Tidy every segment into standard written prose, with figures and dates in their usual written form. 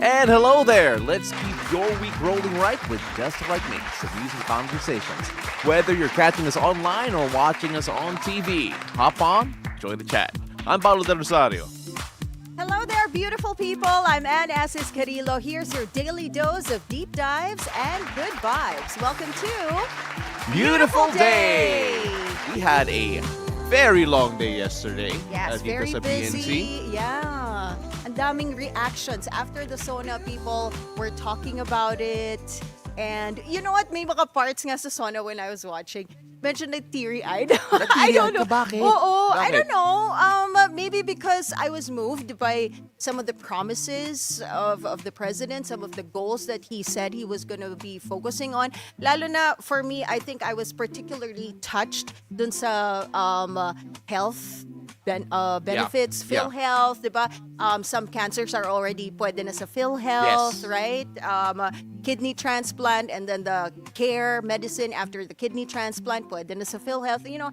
And hello there! Let's keep your week rolling right with Just the Right Mix of news and conversations. Whether you're catching us online or watching us on TV, hop on, join the chat. I'm Paolo de Rosario. Hello there, beautiful people. I'm Asis-Carilo. Here's your daily dose of deep dives and good vibes. Welcome to Beautiful Day! We had a very long day yesterday. Yes, dito very sa busy. PNC. Yeah. Ang daming reactions. After the Sona, people were talking about it. And you know what? May mga parts nga sa Sona when I was watching. Medyo na teary-eyed. I don't know. Bakit? Oo, I Bakit? don't know. Maybe because I was moved by some of the promises of the president, some of the goals that he said he was going to be focusing on. Lalo na for me, I think I was particularly touched dun sa health benefits, Yeah. PhilHealth, diba? Some cancers are already pwede na sa PhilHealth, Yes. right? Kidney transplant and then the care medicine after the kidney transplant pwede na sa PhilHealth. You know,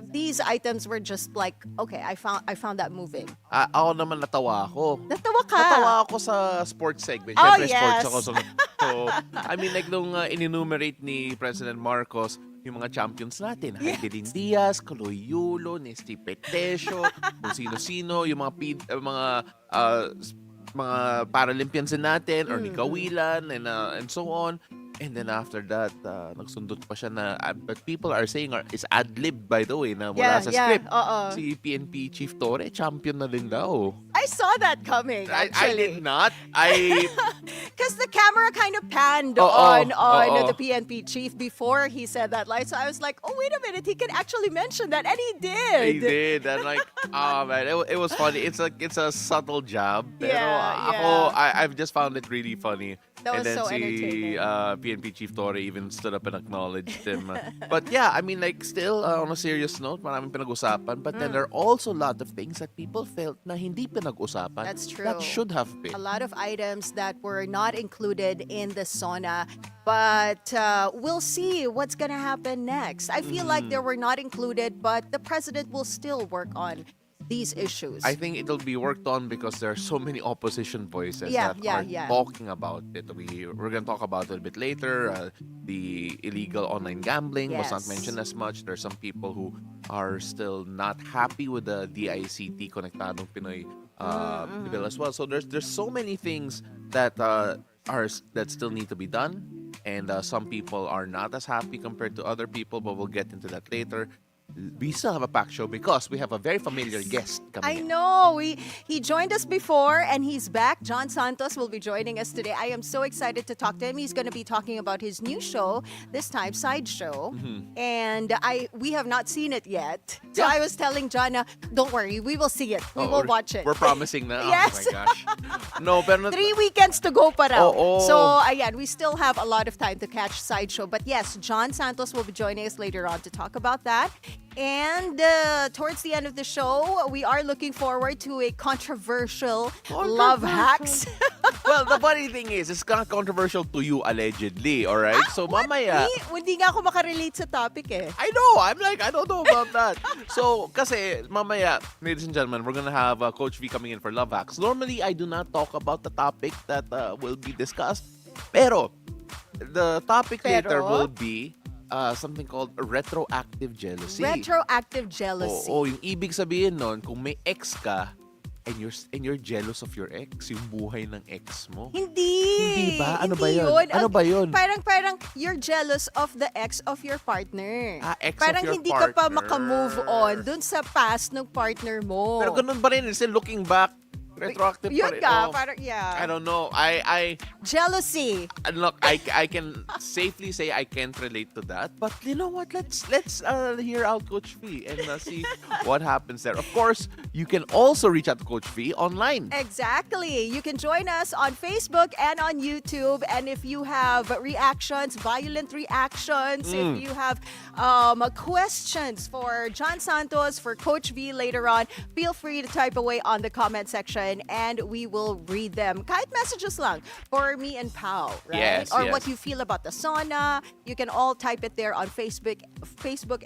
these items were just like, okay, I found that moving. Ako naman natawa ako. Natawa ka? Natawa ako sa sports segment. Oh, Siyempre, yes. sports ako. So, I mean, like, nung in-enumerate ni President Marcos, yung mga champions natin, Heidelin Diaz, Kaloy Yulo, Nesty Petesio, kung sino-sino, yung mga Paralympians natin, or ni Kawilan, and so on. And then after that, nagsundot pa siya na, but people are saying, it's ad-lib, by the way, na wala sa script. Si PNP Chief Torre, champion na din daw. I saw that coming, I actually. did not. Because the camera kind of panned Oo, on oo. the PNP chief before he said that line. So I was like, oh, wait a minute, he can actually mention that. And he did. He did. And like, oh man, it was funny. It's a subtle jab. Pero Yeah. I've just found it really funny. That and was then so si entertaining. PNP Chief Torre even stood up and acknowledged him. But yeah, I mean, like, still, on a serious note, maraming pinag-usapan. But then there are also a lot of things that people felt na hindi pinag-usapan. That's true. That should have been. A lot of items that were not included in the sauna. But we'll see what's going to happen next. I feel like they were not included, but the president will still work on these issues. I think it'll be worked on because there are so many opposition voices that are talking about it. We're going to talk about it a bit later. The illegal online gambling was not Yes. mentioned as much. There's some people who are still not happy with the DICT Konektadong Pinoy bill as well. So there's so many things that that still need to be done, and some people are not as happy compared to other people. But we'll get into that later. We still have a packed show because we have a very familiar guest coming I in. know. He joined us before and he's back. Jon Santos will be joining us today. I am so excited to talk to him. He's going to be talking about his new show, this time Sideshow. And we have not seen it yet. So Yeah. I was telling John, don't worry, we will see it. We Oh, will watch it. We're promising na. Yes. Oh my gosh. No, pero 3 weekends to go pa raw. Oo. So, ayan, we still have a lot of time to catch Sideshow. But yes, Jon Santos will be joining us later on to talk about that. And towards the end of the show, we are looking forward to a controversial love hacks. Well, the funny thing is, it's kind of controversial to you allegedly, all right? So mamaya, Hindi nga ako makarelate sa topic eh. I know. I'm like, I don't know about that. So, kasi mamaya, ladies and gentlemen, we're gonna have Coach V coming in for Love Hacks. Normally, I do not talk about the topic that will be discussed. Pero, the topic later will be something called retroactive jealousy. Retroactive jealousy. Oo, yung ibig sabihin nun, kung may ex ka, and you're jealous of your ex, yung buhay ng ex mo. Hindi. Hindi ba? Ano Hindi ba yun? Ano ba yun? Parang you're jealous of the ex of your partner. Ex Parang of your hindi ka pa partner. makamove on dun sa past ng partner mo. Pero ganun pa rin, still looking back, retroactive pa Yun rin. ka, Oh, parang I don't know. I jealousy. look, I can safely say I can't relate to that. But you know what? Let's hear out Coach V and see what happens there. Of course, you can also reach out to Coach V online. Exactly. You can join us on Facebook and on YouTube. And if you have reactions, violent reactions, if you have questions for Jon Santos, for Coach V later on, feel free to type away on the comment section and we will read them. Kahit messages lang for me and Pao, right? Yes, or yes. what you feel about the sauna. You can all type it there on Facebook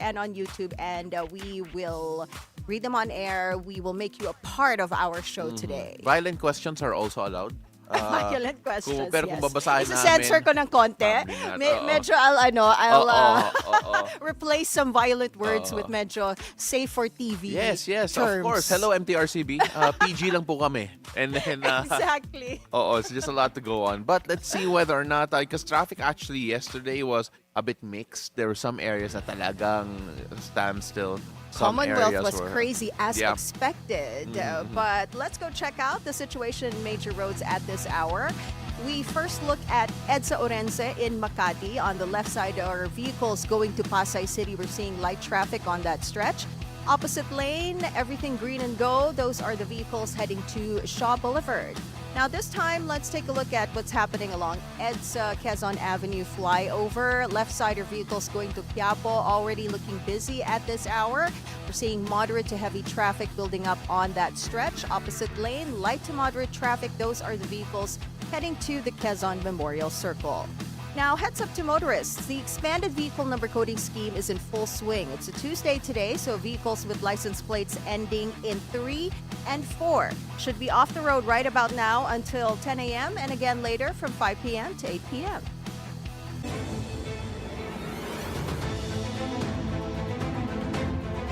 and on YouTube, and we will read them on air. We will make you a part of our show today. Violent questions are also allowed. Violent questions, Pero kung yes. babasahin Isa-censor namin, ko ng konti. Not, oo. Medyo I'll Oo. replace some violent words Oo. with medyo safe for TV Yes, terms. of course. Hello, MTRCB. PG lang po kami. And then, Exactly. it's just a lot to go on. But let's see whether or not, because traffic actually yesterday was a bit mixed. There were some areas na talagang standstill. Some Commonwealth areas was were, crazy as yeah. expected. But let's go check out the situation in major roads at this hour. We first look at EDSA Orense in Makati. On the left side are vehicles going to Pasay City. We're seeing light traffic on that stretch. Opposite lane, everything green and go. Those are the vehicles heading to Shaw Boulevard. Now this time, let's take a look at what's happening along EDSA Quezon Avenue flyover. Left side are vehicles going to Quiapo, already looking busy at this hour. We're seeing moderate to heavy traffic building up on that stretch. Opposite lane, light to moderate traffic. Those are the vehicles heading to the Quezon Memorial Circle. Now, heads up to motorists. The expanded vehicle number coding scheme is in full swing. It's a Tuesday today, so vehicles with license plates ending in 3 and 4 should be off the road right about now until 10 a.m. and again later from 5 p.m. to 8 p.m.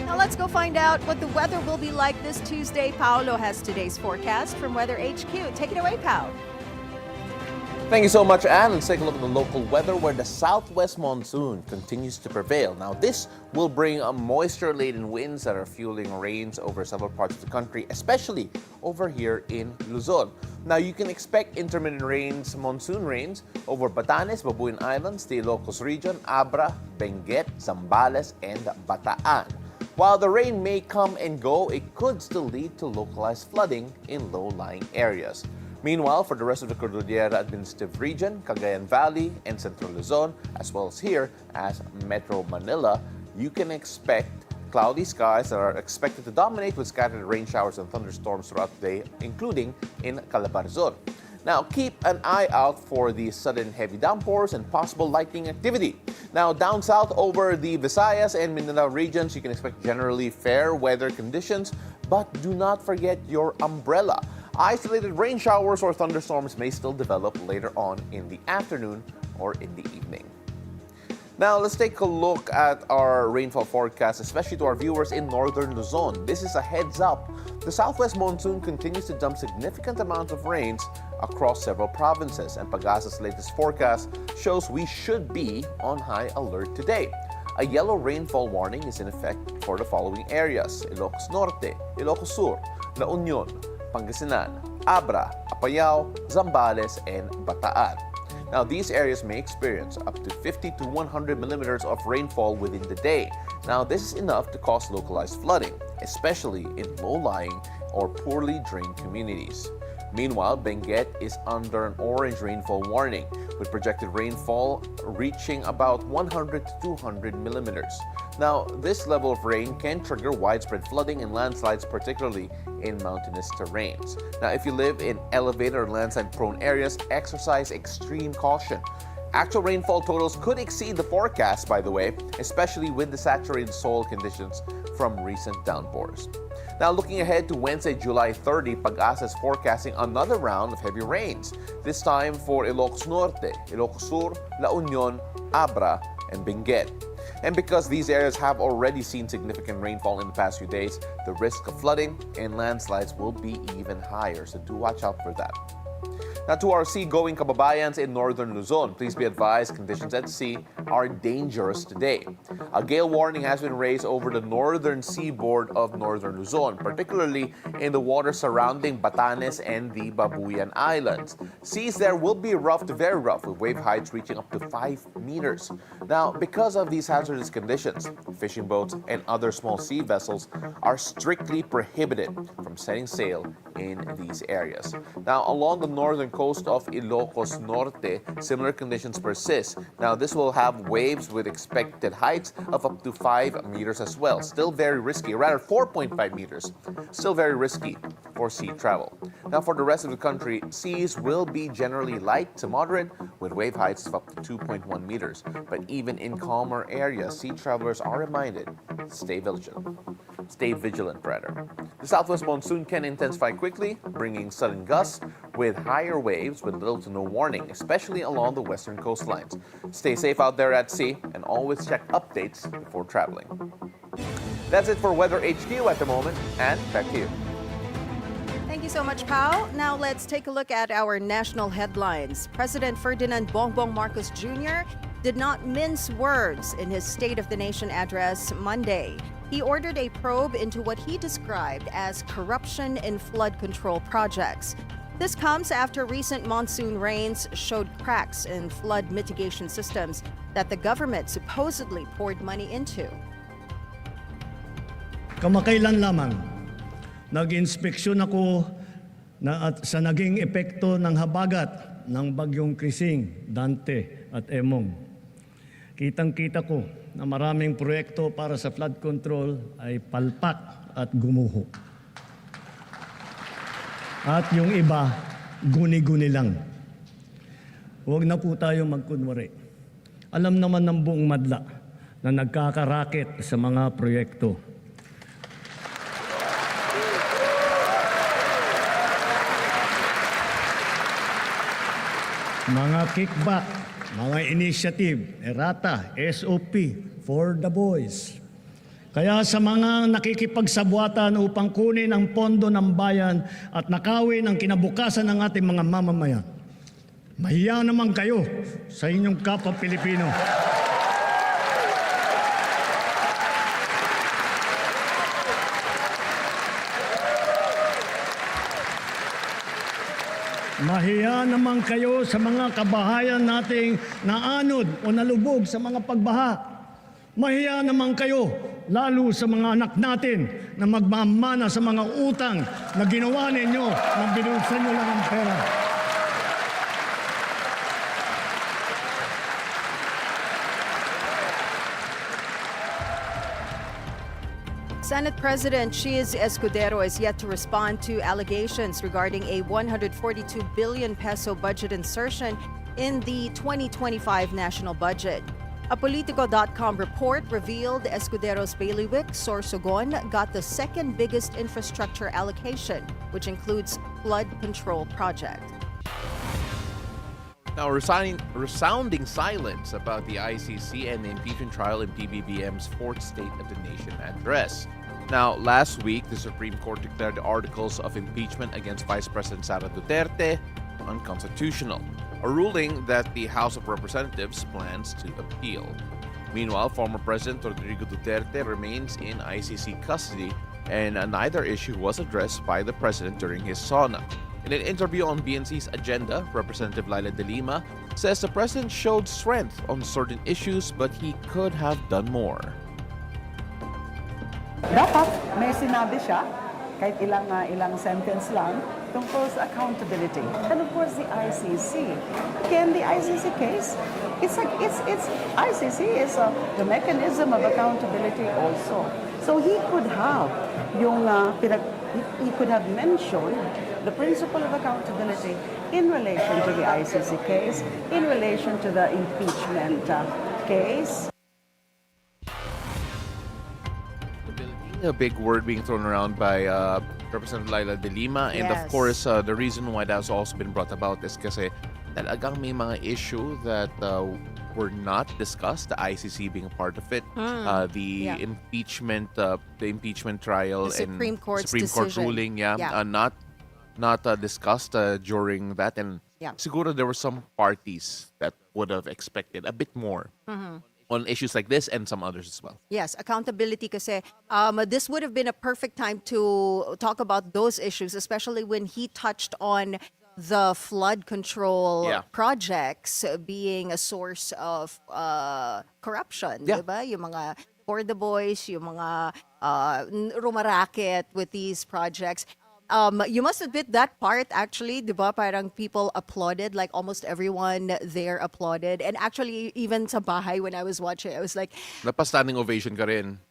Now let's go find out what the weather will be like this Tuesday. Paolo has today's forecast from Weather HQ. Take it away, Paolo. Thank you so much, Anne. Let's take a look at the local weather where the southwest monsoon continues to prevail. Now, this will bring moisture-laden winds that are fueling rains over several parts of the country, especially over here in Luzon. Now, you can expect intermittent rains, monsoon rains, over Batanes, Babuyan Islands, the Ilocos region, Abra, Benguet, Zambales, and Bataan. While the rain may come and go, it could still lead to localized flooding in low-lying areas. Meanwhile, for the rest of the Cordillera Administrative Region, Cagayan Valley, and Central Luzon, as well as here as Metro Manila, you can expect cloudy skies that are expected to dominate with scattered rain showers and thunderstorms throughout the day, including in Calabarzon. Now, keep an eye out for the sudden heavy downpours and possible lightning activity. Now, down south over the Visayas and Mindanao regions, you can expect generally fair weather conditions, but do not forget your umbrella. Isolated rain showers or thunderstorms may still develop later on in the afternoon or in the evening. Now, let's take a look at our rainfall forecast, especially to our viewers in northern Luzon. This is a heads up. The southwest monsoon continues to dump significant amounts of rains across several provinces, and Pagasa's latest forecast shows we should be on high alert today. A yellow rainfall warning is in effect for the following areas: Ilocos Norte, Ilocos Sur, La Union, Pangasinan, Abra, Apayao, Zambales, and Bataan. Now, these areas may experience up to 50 to 100 millimeters of rainfall within the day. Now, this is enough to cause localized flooding, especially in low-lying or poorly drained communities. Meanwhile, Benguet is under an orange rainfall warning, with projected rainfall reaching about 100 to 200 millimeters. Now, this level of rain can trigger widespread flooding and landslides, particularly in mountainous terrains. Now, if you live in elevated or landslide-prone areas, exercise extreme caution. Actual rainfall totals could exceed the forecast, by the way, especially with the saturated soil conditions from recent downpours. Now, looking ahead to Wednesday, July 30, Pag-asa is forecasting another round of heavy rains, this time for Ilocos Norte, Ilocos Sur, La Union, Abra, and Benguet. And because these areas have already seen significant rainfall in the past few days, the risk of flooding and landslides will be even higher, so do watch out for that. Now, to our sea-going kababayans in northern Luzon, please be advised conditions at sea are dangerous today. A gale warning has been raised over the northern seaboard of northern Luzon, particularly in the water surrounding Batanes and the Babuyan Islands. Seas there will be rough to very rough, with wave heights reaching up to 5 meters. Now, because of these hazardous conditions, fishing boats and other small sea vessels are strictly prohibited from setting sail in these areas. Now, along the northern coast of Ilocos Norte, similar conditions persist. Now, this will have waves with expected heights of up to 5 meters as well. Still very risky, rather 4.5 meters. Still very risky for sea travel. Now, for the rest of the country, seas will be generally light to moderate with wave heights of up to 2.1 meters. But even in calmer areas, sea travelers are reminded to stay vigilant. stay vigilant rather. The southwest monsoon can intensify quickly, bringing sudden gusts with higher waves with little to no warning, especially along the western coastlines. Stay safe out there at sea and always check updates before traveling. That's it for Weather HQ at the moment, and back to you. Thank you so much, Pao. Now let's take a look at our national headlines. President Ferdinand Bongbong Marcos Jr. did not mince words in his State of the Nation address Monday. He ordered a probe into what he described as corruption in flood control projects. This comes after recent monsoon rains showed cracks in flood mitigation systems that the government supposedly poured money into. Kamakailan lamang, nag-inspeksyon ako sa naging epekto ng habagat ng bagyong Krising, Dante at Emong. Kitang-kita ko na maraming proyekto para sa flood control ay palpak at gumuho. At yung iba, guni-guni lang. Huwag na po tayo magkunwari. Alam naman ng buong madla na nagkakaraket sa mga proyekto. Mga kickback, mga initiative, errata, SOP, for the boys. Kaya sa mga nakikipagsabwatan upang kunin ang pondo ng bayan at nakawin ang kinabukasan ng ating mga mamamayan, mahiya naman kayo sa inyong kapwa Pilipino. Mahiya naman kayo sa mga kabahayan nating naanod o nalubog sa mga pagbaha. Mahiya naman kayo, lalo sa mga anak natin na magmamana sa mga utang na ginawa ninyo nang binulsan nyo lang ang pera. Senate President Cheese Escudero is yet to respond to allegations regarding a 142 billion peso budget insertion in the 2025 national budget. A Politico.com report revealed Escudero's bailiwick, Sorsogon, got the second biggest infrastructure allocation, which includes flood control project. Now, resounding silence about the ICC and the impeachment trial in PBBM's fourth State of the Nation address. Now, last week, the Supreme Court declared the articles of impeachment against Vice President Sara Duterte unconstitutional, a ruling that the House of Representatives plans to appeal. Meanwhile, former President Rodrigo Duterte remains in ICC custody, and neither issue was addressed by the President during his SONA. In an interview on BNC's Agenda, Representative Laila De Lima says the President showed strength on certain issues but he could have done more. Dapat may sinabi siya, kahit ilang sentence lang, tungkol sa accountability. And of course, the ICC. Again, the ICC case, ICC is the mechanism of accountability also. So he could have he could have mentioned the principle of accountability in relation to the ICC case, in relation to the impeachment case. A big word being thrown around by Representative Laila De Lima, and of Yes. course the reason why that's also been brought about is kasi talagang may mga issue that were not discussed, the ICC being a part of it, the Yeah. impeachment trial, The Supreme and Court's Supreme Court decision. ruling, Yeah. not discussed during that, and Yeah. siguro there were some parties that would have expected a bit more on issues like this and some others as well. Yes, accountability kasi this would have been a perfect time to talk about those issues, especially when he touched on the flood control Yeah. projects being a source of corruption, Yeah. diba? Yung mga for the boys, yung mga rumaraket with these projects. You must admit that part actually, di ba? Parang people applauded, like almost everyone there applauded. And actually, even sa bahay when I was watching, I was like, Napastanding ovation ka rin.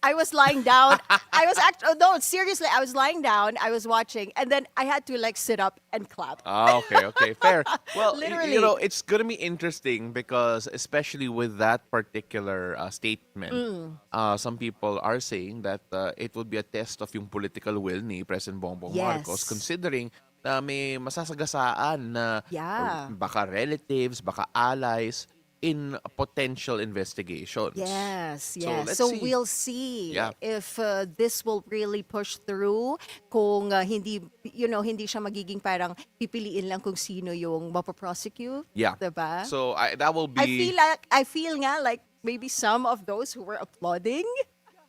I was lying down. I was actually, no, seriously, I was lying down. I was watching, and then I had to like sit up and clap. Okay, fair. Well, Literally. you know, it's gonna be interesting because, especially with that particular statement, some people are saying that it would be a test of yung political will ni President Bongbong Marcos, Yes. considering na may masasagasaan na Yeah. baka relatives, baka allies in potential investigations. Yes, So, yes. let's So see. we'll see Yeah. if this will really push through. Kung hindi, hindi siya magiging parang pipiliin lang kung sino yung mapaprosecute. Yeah. Diba? So that will be. I feel nga like maybe some of those who were applauding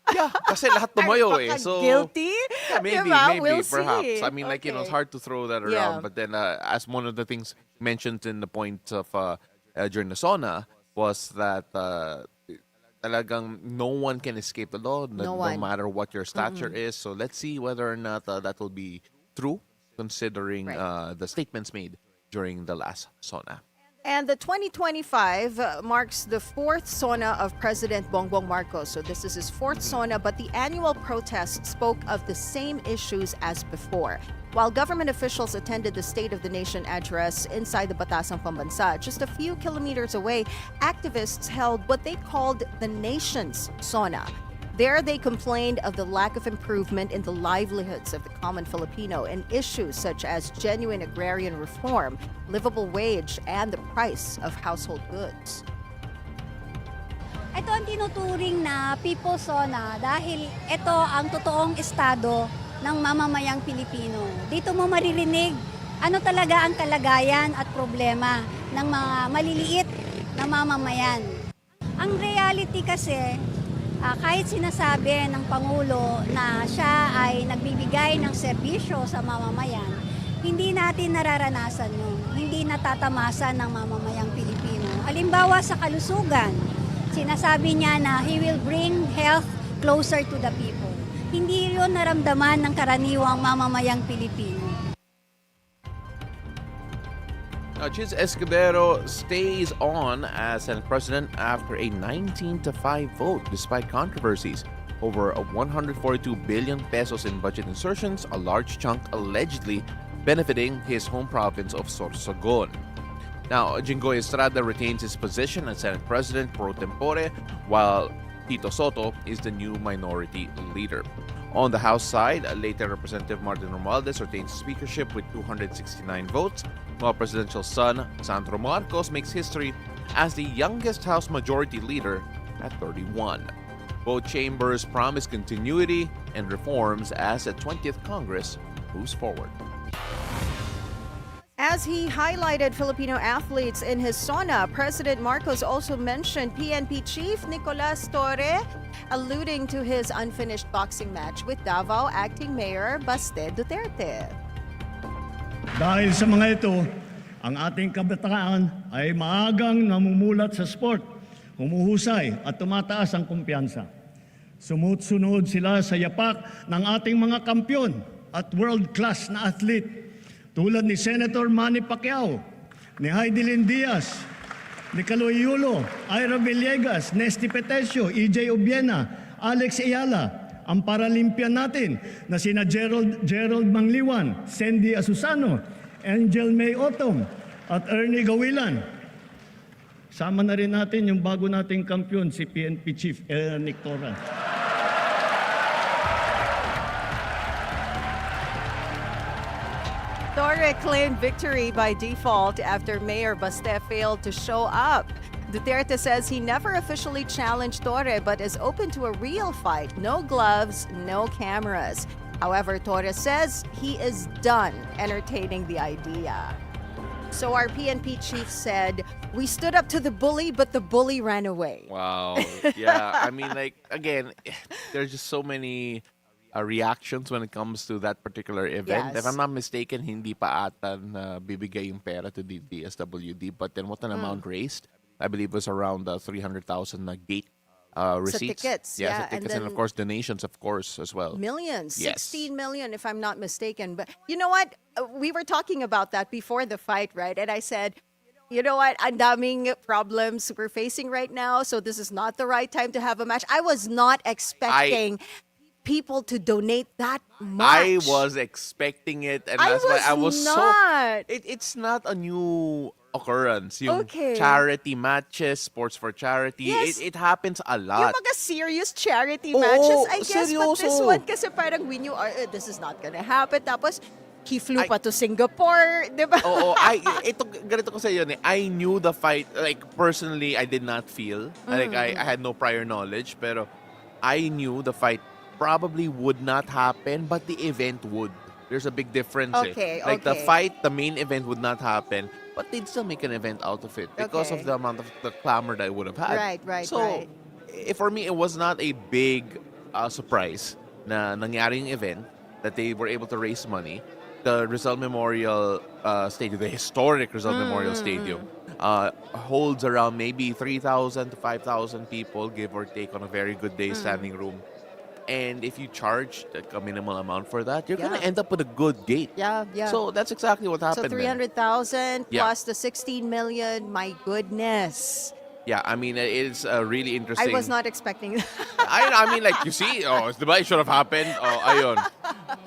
Yeah, kasi lahat tumayo are eh. baka So guilty. yeah, maybe, Diba? maybe, We'll perhaps. see. I mean, like, you know, it's Okay. hard to throw that Yeah. around. But then, as one of the things mentioned in the point of during the sauna was that talagang no one can escape the law, No no one. matter what your stature is. So let's see whether or not that will be true, considering Right. the statements made during the last sauna. And the 2025 marks the fourth sauna of President Bongbong Marcos. So this is his fourth sauna, but the annual protest spoke of the same issues as before. While government officials attended the State of the Nation address inside the Batasang Pambansa, just a few kilometers away, activists held what they called the nation's sauna. There, they complained of the lack of improvement in the livelihoods of the common Filipino and issues such as genuine agrarian reform, livable wage, and the price of household goods. Ito ang tinuturing na People's Sauna dahil ito ang totoong estado ng mamamayang Pilipino. Dito mo maririnig ano talaga ang kalagayan at problema ng mga maliliit na mamamayan. Ang reality kasi, kahit sinasabi ng Pangulo na siya ay nagbibigay ng serbisyo sa mamamayan, hindi natin nararanasan yun. Hindi natatamasan ng mamamayang Pilipino. Halimbawa sa kalusugan, sinasabi niya na he will bring health closer to the people. Hindi yun naramdaman ng karaniwang mamamayang Pilipino. Now, Chiz Escudero stays on as Senate President after a 19-5 vote despite controversies over a 142 billion pesos in budget insertions, a large chunk allegedly benefiting his home province of Sorsogon. Now, Jinggoy Estrada retains his position as Senate President pro tempore, while Tito Soto is the new minority leader. On the House side, later Representative Martin Romualdez retains speakership with 269 votes, while presidential son Sandro Marcos makes history as the youngest House Majority Leader at 31. Both chambers promise continuity and reforms as the 20th Congress moves forward. As he highlighted Filipino athletes in his sauna, President Marcos also mentioned PNP Chief Nicolas Torre, alluding to his unfinished boxing match with Davao Acting Mayor Baste Duterte. Dahil sa mga ito, ang ating kabataan ay maagang namumulat sa sport, humuhusay at tumataas ang kumpiyansa. Sumusunod sila sa yapak ng ating mga kampyon at world-class na athlete tulad ni Senator Manny Pacquiao, ni Heidelin Diaz, ni Caloy Yulo, Ira Villegas, Nesty Petesio, EJ Obiena, Alex Ayala, ang Paralympian natin na sina Gerald Mangliwan, Sandy Asusano, Angel May Otom, at Ernie Gawilan. Sama na rin natin yung bago nating kampiyon, si PNP Chief Nick Torran. Torre claimed victory by default after Mayor Baste failed to show up. Duterte says he never officially challenged Torre but is open to a real fight. No gloves, no cameras. However, Torre says he is done entertaining the idea. So our PNP chief said, "We stood up to the bully, but the bully ran away." Wow. Yeah, I mean, like, again, there's just so many reactions when it comes to that particular event. Yes. If I'm not mistaken, hindi pa ata na bibigay yung pera to the DSWD. But then what an amount raised? I believe was around 300,000 na gate receipts. tickets, Sa yeah, and tickets. And, of then- course, donations, of course, as well. Millions, Yes. 16 million, if I'm not mistaken. But you know what? We were talking about that before the fight, right? And I said, You know what? Ang daming problems we're facing right now. So this is not the right time to have a match. I was not expecting people to donate that much. I was expecting it, and that's why I was not. It's not a new occurrence. Yung Okay. charity matches, sports for charity. Yes. It happens a Yung lot. mga serious charity Oo, matches, I guess. But this seryoso. one kasi parang we knew, this is not gonna happen. Tapos, he flew pa to Singapore, di ba? Oo, ganito ko sa iyo, I knew the fight, like personally, I did not feel, like I had no prior knowledge, pero I knew the fight probably would not happen, but the event would. There's a big difference. Okay, Like the okay. fight, the main event would not happen, but they'd still make an event out of it because Okay. of the amount of the clamor that it would have had. Right, So, right. for me, it was not a big surprise na nangyari yung event, that they were able to raise money. The Rizal Memorial Stadium, the historic Rizal Memorial Stadium, holds around maybe 3,000 to 5,000 people, give or take, on a very good day, standing room. And if you charge like a minimal amount for that, you're going to Yeah. end up with a good gate. Yeah, yeah. So that's exactly what So happened. 300,000 Yeah. plus the 16 million. My goodness. Yeah, I mean, it's really I interesting. was not expecting that. I mean, like, you see, diba, it should have happened. Oh, ayun.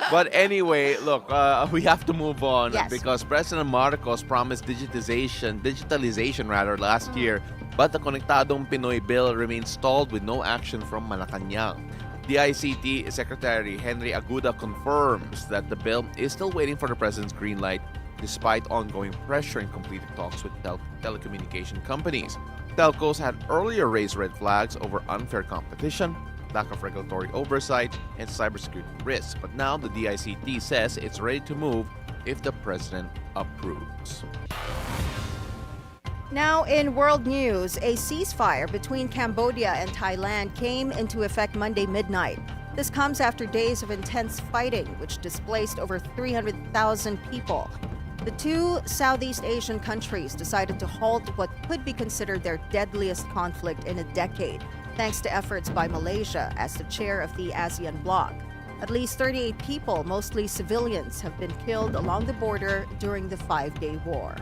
But anyway, look, we have to move on Yes. because President Marcos promised digitalization rather last year, but the Konektadong Pinoy bill remains stalled with no action from Malacanang. The ICT Secretary Henry Aguda confirms that the bill is still waiting for the president's green light despite ongoing pressure and completed talks with telecommunication companies. Telcos had earlier raised red flags over unfair competition, lack of regulatory oversight, and cybersecurity risks. But now the DICT says it's ready to move if the president approves. Now, in world news, a ceasefire between Cambodia and Thailand came into effect Monday midnight. This comes after days of intense fighting, which displaced over 300,000 people. The two Southeast Asian countries decided to halt what could be considered their deadliest conflict in a decade, thanks to efforts by Malaysia as the chair of the ASEAN bloc. At least 38 people, mostly civilians, have been killed along the border during the 5-day war.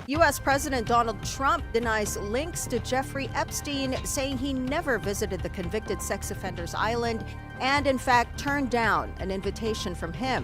U.S. President Donald Trump denies links to Jeffrey Epstein, saying he never visited the convicted sex offender's island and, in fact, turned down an invitation from him.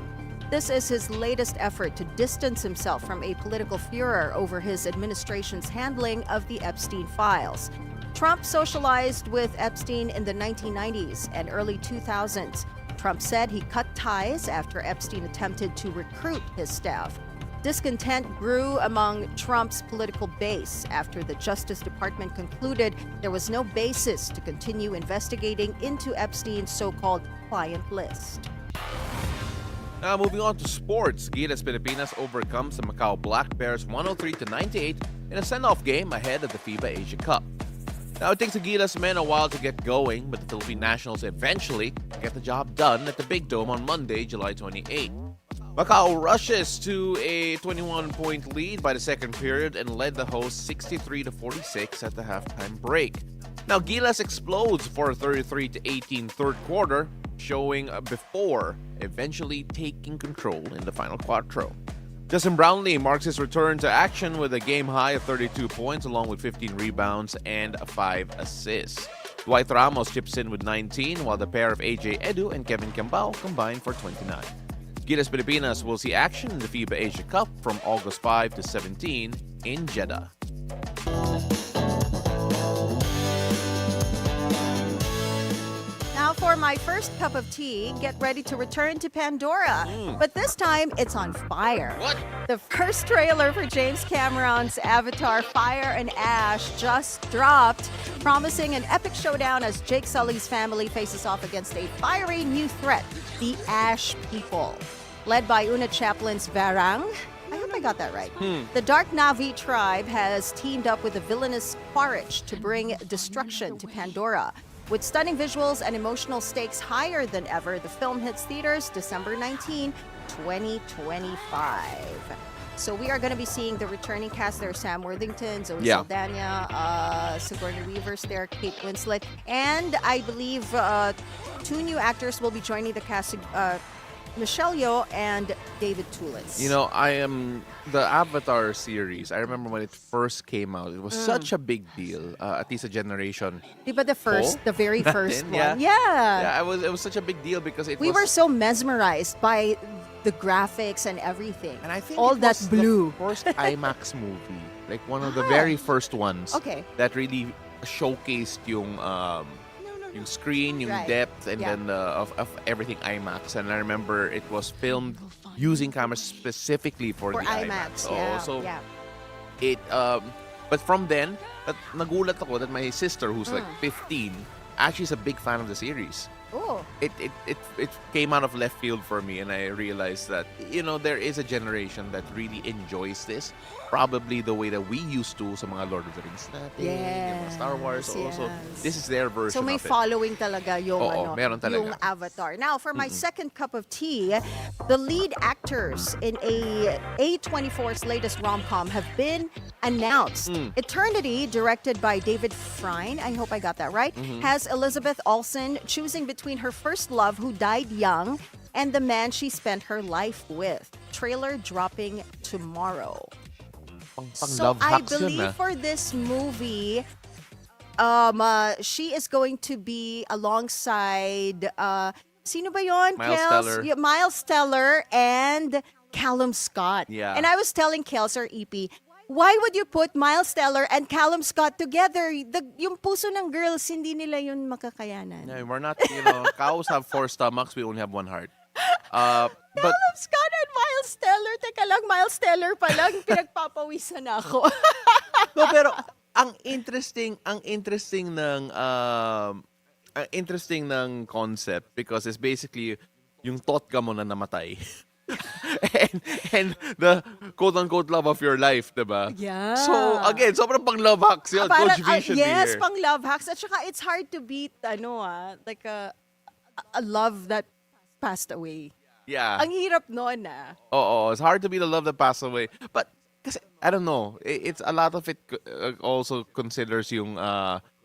This is his latest effort to distance himself from a political furor over his administration's handling of the Epstein files. Trump socialized with Epstein in the 1990s and early 2000s. Trump said he cut ties after Epstein attempted to recruit his staff. Discontent grew among Trump's political base after the Justice Department concluded there was no basis to continue investigating into Epstein's so-called client list. Now moving on to sports, Gilas Pilipinas overcomes the Macau Black Bears 103-98 in a send-off game ahead of the FIBA Asia Cup. Now it takes the Gilas men a while to get going, but the Philippine Nationals eventually get the job done at the Big Dome on Monday, July 28. Macau rushes to a 21-point lead by the second period and led the hosts 63-46 at the halftime break. Now Gilas explodes for a 33-18 third quarter, showing before eventually taking control in the final quarter. Justin Brownlee marks his return to action with a game high of 32 points along with 15 rebounds and 5 assists. Dwight Ramos chips in with 19 while the pair of AJ Edu and Kevin Cambao combine for 29. Gilas Pilipinas will see action in the FIBA Asia Cup from August 5 to 17 in Jeddah. Now for my first cup of tea, get ready to return to Pandora. But this time, it's on fire. What? The first trailer for James Cameron's Avatar Fire and Ash just dropped, promising an epic showdown as Jake Sully's family faces off against a fiery new threat, the Ash People. Led by Una Chaplin's Varang, I hope I got that right. The Dark Navi tribe has teamed up with the villainous Quaritch to bring destruction to Pandora. With stunning visuals and emotional stakes higher than ever, the film hits theaters December 19, 2025. So we are going to be seeing the returning cast there: Sam Worthington, Zoe Yeah. Saldana, Sigourney Weaver's there, Kate Winslet, and I believe two new actors will be joining the cast Michelle Yeoh and David Tulis. You know, the Avatar series. I remember when it first came out. It was such a big deal. At least a generation. Diba the very first one? Yeah. Yeah. It was such a big deal because We were so mesmerized by the graphics and everything. and I think all it that was blue. the first IMAX movie, like one of the very first ones. Okay. That really showcased yung screen, yung Right. depth, and Yeah. then of everything IMAX. And I remember it was filmed using cameras specifically for For the IMAX. Oo, Yeah. so yeah. it but from then, nagulat ako that my sister who's like 15 actually is a big fan of the series. Oh. It came out of left field for me, and I realized that there is a generation that really enjoys this, probably the way that we used to sa mga Lord of the Rings natin, yung mga Star Wars. Also, yes. this is their version So may of it. following talaga yung Oo, meron talaga. yung Avatar. Now, for my second cup of tea, the lead actors in A24's latest rom-com have been announced. Eternity, directed by David Frine, I hope I got that right, has Elizabeth Olsen choosing between her first love who died young and the man she spent her life with. Trailer dropping tomorrow. Pang So love I hacks yun, believe for this movie, she is going to be alongside sino ba yon? Miles Kels? Teller. Yeah, Miles Teller and Callum Scott. Yeah. And I was telling Kels or EP, why would you put Miles Teller and Callum Scott together? Yung puso ng girls, hindi nila yun makakayanan. Yeah, we're not, cows have 4 stomachs, we only have 1 heart. But Callum Scott and Miles Teller. Teka lang, Miles Teller pa lang. Pinagpapawisan ako. no, pero ang interesting ng concept because it's basically yung totga mo na namatay. and the quote-unquote love of your life, diba? Yeah. So, again, sobrang pang love hacks yun. Parang, Coach V should be yes, here. pang love hacks. At saka it's hard to beat, like a love that passed away. Yeah. Ang hirap nun Oo, it's hard to be the love that passed away. But, kasi, I don't know, it's a lot of it also considers yung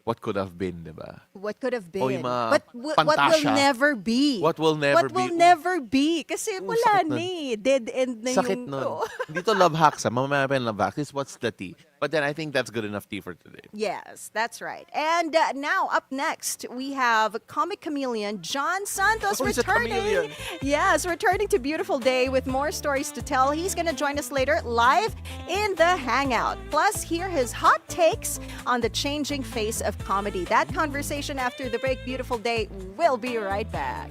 what could have been, diba? What could have been. O yung mga But what will pantasya. never be. What will never What will be. never be. Kasi Oo, wala sakit nun. na Dead end na Sakit yung... nun. Oo. Dito love hacks, mamaya pa yung love hacks. This is what's the tea. But then I think that's good enough tea for today. Yes, that's right. And now, up next, we have comic chameleon Jon Santos Oh, he's a returning. chameleon. Yes, returning to Beautiful Day with more stories to tell. He's going to join us later live in the Hangout. Plus, hear his hot takes on the changing face of comedy. That conversation after the break. Beautiful Day. We'll be right back.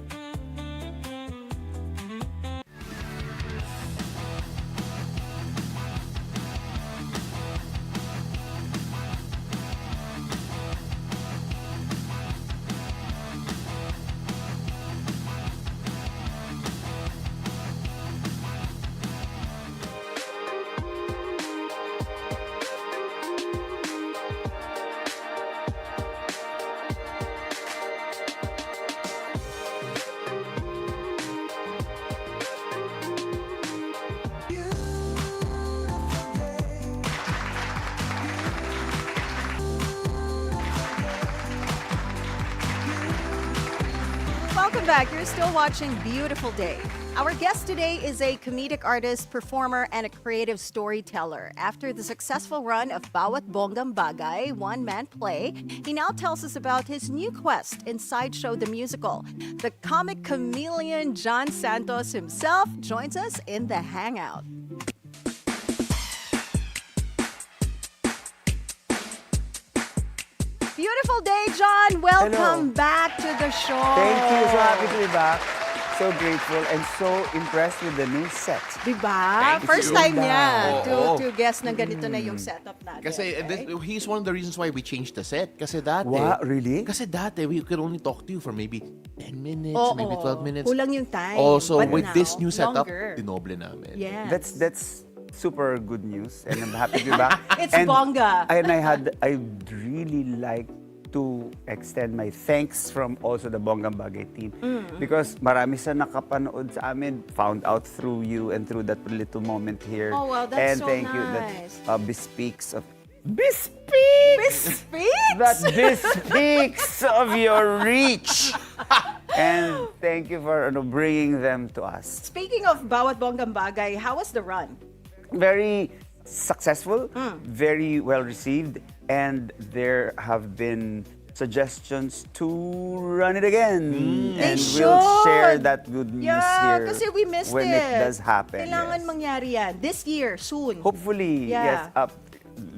Welcome back. You're still watching Beautiful Day. Our guest today is a comedic artist, performer, and a creative storyteller. After the successful run of Bawat Bonggang Bagay, one-man play, he now tells us about his new quest in Sideshow the Musical. The comic chameleon Jon Santos himself joins us in the Hangout. Beautiful day, Jon. Welcome back to the show. Thank you. So happy to be back. So grateful and so impressed with the new set. Diba? Thank First you. time niya Oo. to guess na ganito na yung setup natin. Kasi he's one of the reasons why we changed the set. Kasi dati, Wow, really? Kasi dati, we could only talk to you for maybe 10 minutes, Oo. maybe 12 minutes. Kulang yung time. Also, But with now, this new setup, longer. dinoble namin. Yes. That's super good news, and I'm happy to be back. It's and, bongga. And I'd really like to extend my thanks from also the Bonggang Bagay team because marami sa nakapanood sa amin, found out through you and through that little moment here. Oh, wow, that's and so thank you. nice. That bespeaks of bespeaks Speaks! that bespeaks of your reach And thank you for bringing them to us. Speaking of Bawat Bonggang Bagay, how was the run? Very successful, very well received, and there have been suggestions to run it again. They And should. we'll share that good news Yeah, here kasi we missed when it does happen. Kailangan yes. mangyari yan. This year, soon. Hopefully, Yeah. yes.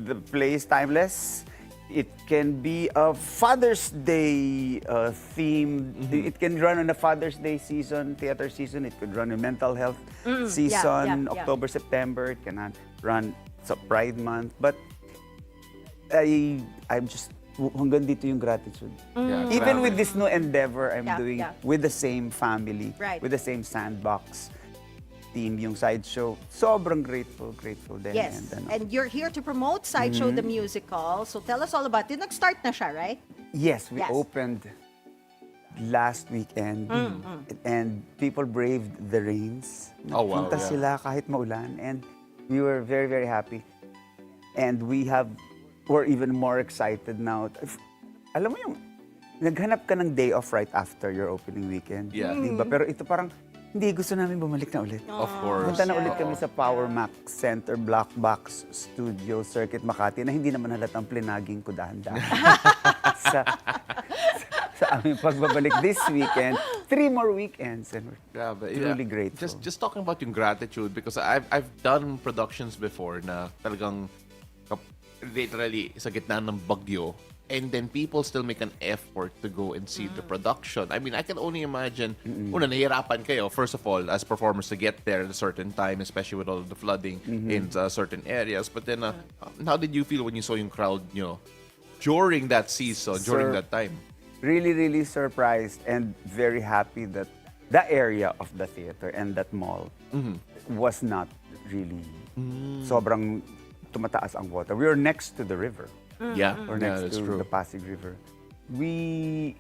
The play is timeless. It can be a Father's Day theme. It can run on a Father's Day season, theater season. It could run a mental health season, yeah. October, September. It can run sa Pride Month. But I'm just, hanggang dito yung gratitude. Yeah, Even grabe. with this new endeavor I'm Yeah, doing yeah. with the same family, Right. with the same sandbox team, yung sideshow, sobrang grateful din. Yes. And, And you're here to promote Sideshow the Musical. So tell us all about it. Nag-start na siya, right? yes, we Yes. opened last weekend and people braved the rains. Oh, wow, Nagpunta yeah. sila kahit maulan and we were very, very happy. And we're even more excited now. Alam mo yung, naghanap ka ng day off right after your opening weekend. Yeah. Diba? Pero ito parang, hindi, gusto namin bumalik na ulit. Of course. Punta na ulit Oo. kami sa Power Max Center Black Box Studio Circuit Makati na hindi naman halatang plinaging ko dahan-dahan. sa aming pagbabalik this weekend. 3 more weekends and we're Grabe. truly grateful. Just talking about yung gratitude because I've done productions before na talagang literally sa gitna ng bagyo and then people still make an effort to go and see the production. I mean, I can only imagine, una, nahihirapan kayo, first of all, as performers to get there at a certain time, especially with all of the flooding in certain areas. But then, how did you feel when you saw yung crowd nyo during that season, during Sir, that time? Really, really surprised and very happy that the area of the theater and that mall was not really sobrang tumataas ang water. We were next to the river. Yeah, Or yeah, next that's to true. the Pasig River. We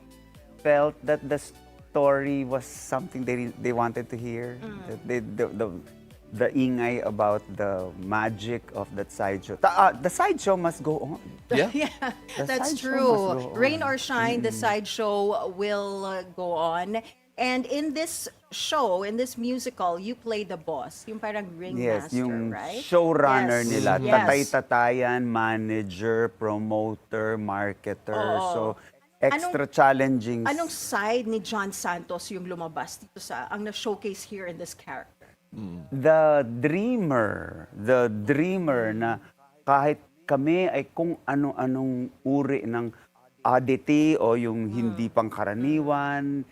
felt that the story was something they wanted to hear. That the ingay about the magic of that sideshow. The sideshow must go on. Yeah. Yeah, The that's sideshow true. must go on. Rain or shine, the sideshow will go on. And in this show, in this musical, you play the boss, yung parang ringmaster, Yes, yung right? showrunner Yes. nila. Yes. Tatay-tatayan, manager, promoter, marketer. Oo. So, extra challenging. Anong side ni Jon Santos yung lumabas dito sa, ang na-showcase here in this character? The dreamer na kahit kami ay kung ano-anong uri ng oddity o yung hindi pangkaraniwan,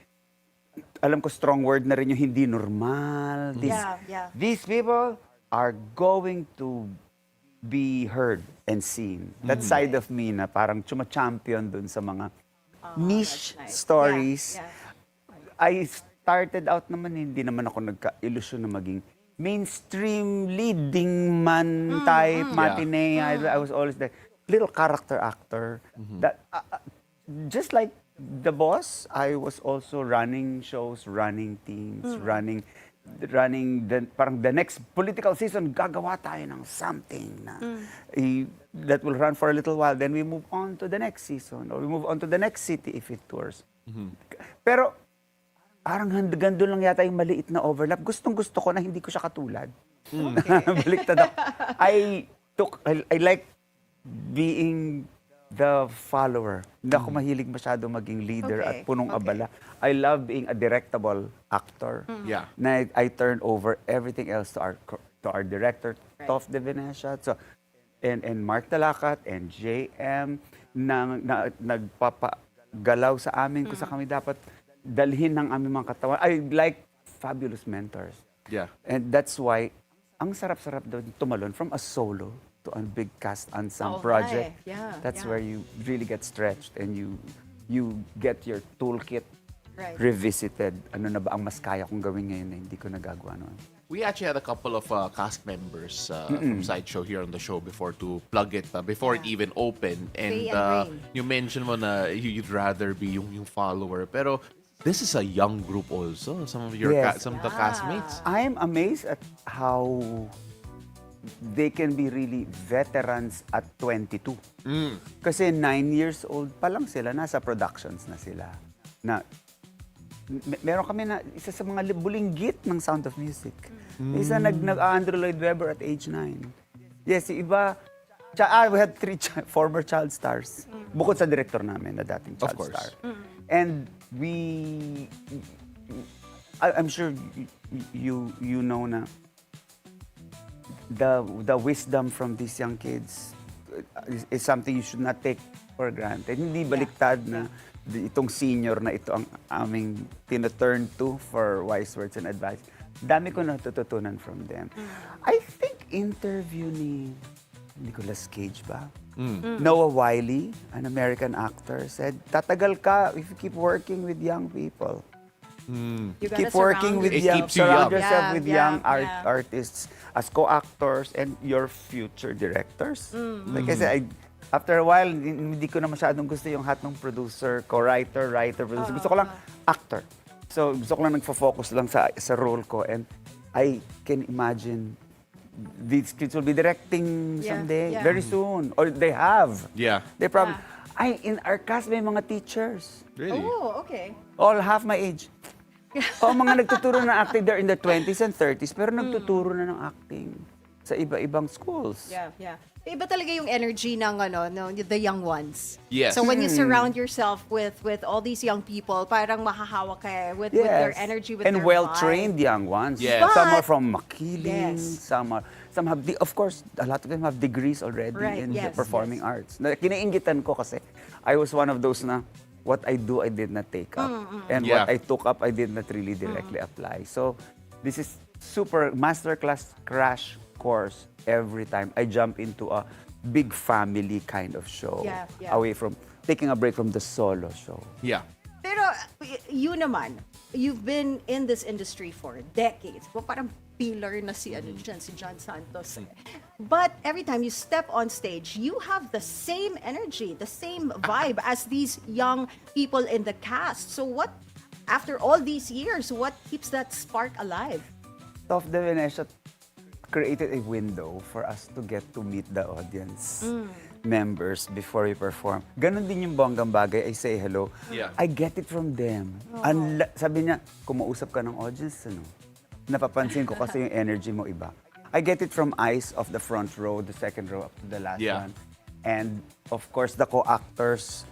alam ko strong word na rin yung hindi normal. Yeah. These people are going to be heard and seen. That side of me na parang chuma-champion dun sa mga niche that's nice. stories. Yeah. I started out naman, hindi naman ako nagka-ilusyon na maging mainstream leading man type, matinee. I was always the little character actor. That just like the boss, I was also running shows, running teams, running parang the next political season, gagawa tayo ng something na that will run for a little while. Then we move on to the next season or we move on to the next city if it tours. Pero parang gando lang yata yung maliit na overlap. Gustong-gusto ko na hindi ko siya katulad. Baliktad ako. I like being the follower. Hindi ako mahilig masyado maging leader at punong abala. I love being a directable actor. Yeah. Na I turn over everything else to our director, Tof De Venecia. So, and Mark Talakat and JM na nagpapagalaw sa amin kung sa kami dapat dalhin ng aming mga katawan. I like fabulous mentors. Yeah. And that's why ang sarap-sarap daw tumalon from a solo to a big cast ensemble project. Yeah, That's yeah. where you really get stretched and you get your toolkit Right. revisited. Ano na ba ang mas kaya kong gawin ngayon na hindi ko nagagawa noon? We actually had a couple of cast members from Sideshow here on the show before to plug it, before it even opened. Faye And and Rain. you mentioned mo na you'd rather be yung follower. Pero this is a young group also. Some of your Yes. some of the castmates. I'm amazed at how they can be really veterans at 22. Kasi 9 years old pa lang sila, nasa productions na sila. Na meron kami na isa sa mga bulinggit ng Sound of Music. Isa nag-Andrew Lloyd Webber at age 9. Yes, yung iba, we had 3 former child stars. Bukod sa director namin na dating child star. And I'm sure you know na the wisdom from these young kids is something you should not take for granted. Hindi baliktad na itong senior na ito ang aming tina-turn to for wise words and advice. Dami ko natututunan from them. I think interview ni Nicolas Cage ba? Noah Wiley, an American actor, said, tatagal ka if you keep working with young people. You gotta Keep working with It young, keeps you surround young. yourself with young Yeah. artists as co-actors and your future directors. Like I said, after a while, hindi ko na masyadong gusto yung hat ng producer, co-writer, writer, producer. Gusto ko lang actor. So gusto ko lang nagfo-focus lang sa role ko, and I can imagine these kids will be directing someday, very soon, or they have. Yeah. They probably. In our cast may mga teachers. Really? Oh, okay. All half my age. Mga nagtuturo ng acting, they're in their 20s and 30s, pero nagtuturo na ng acting sa iba-ibang schools. Yeah. Iba talaga yung energy ng the young ones. Yes. So when you surround yourself with all these young people, parang mahahawa ka with their energy, with and their well-trained young ones. Yes. Some But- are from Makiling, Yes. some have, of course, a lot of them have degrees already Right, in the yes, performing arts. Kinaingitan ko kasi I was one of those na what I do, I did not take up. And Yeah. what I took up, I did not really directly apply. So this is super masterclass crash course every time I jump into a big family kind of show. Yeah. Away from, taking a break from the solo show. Yeah. Pero you naman, you've been in this industry for decades. Well, parang pillar na si Jon Santos. But every time you step on stage, you have the same energy, the same vibe as these young people in the cast. So what, after all these years, what keeps that spark alive? Top de Venecia created a window for us to get to meet the audience members before we perform. Ganon din yung Bonggang Bagay, I say hello. Yeah. I get it from them. Sabi niya, kumausap ka ng audience, napapansin ko kasi yung energy mo iba. I get it from eyes of the front row, the second row up to the last Yeah. one. And of course, the co-actors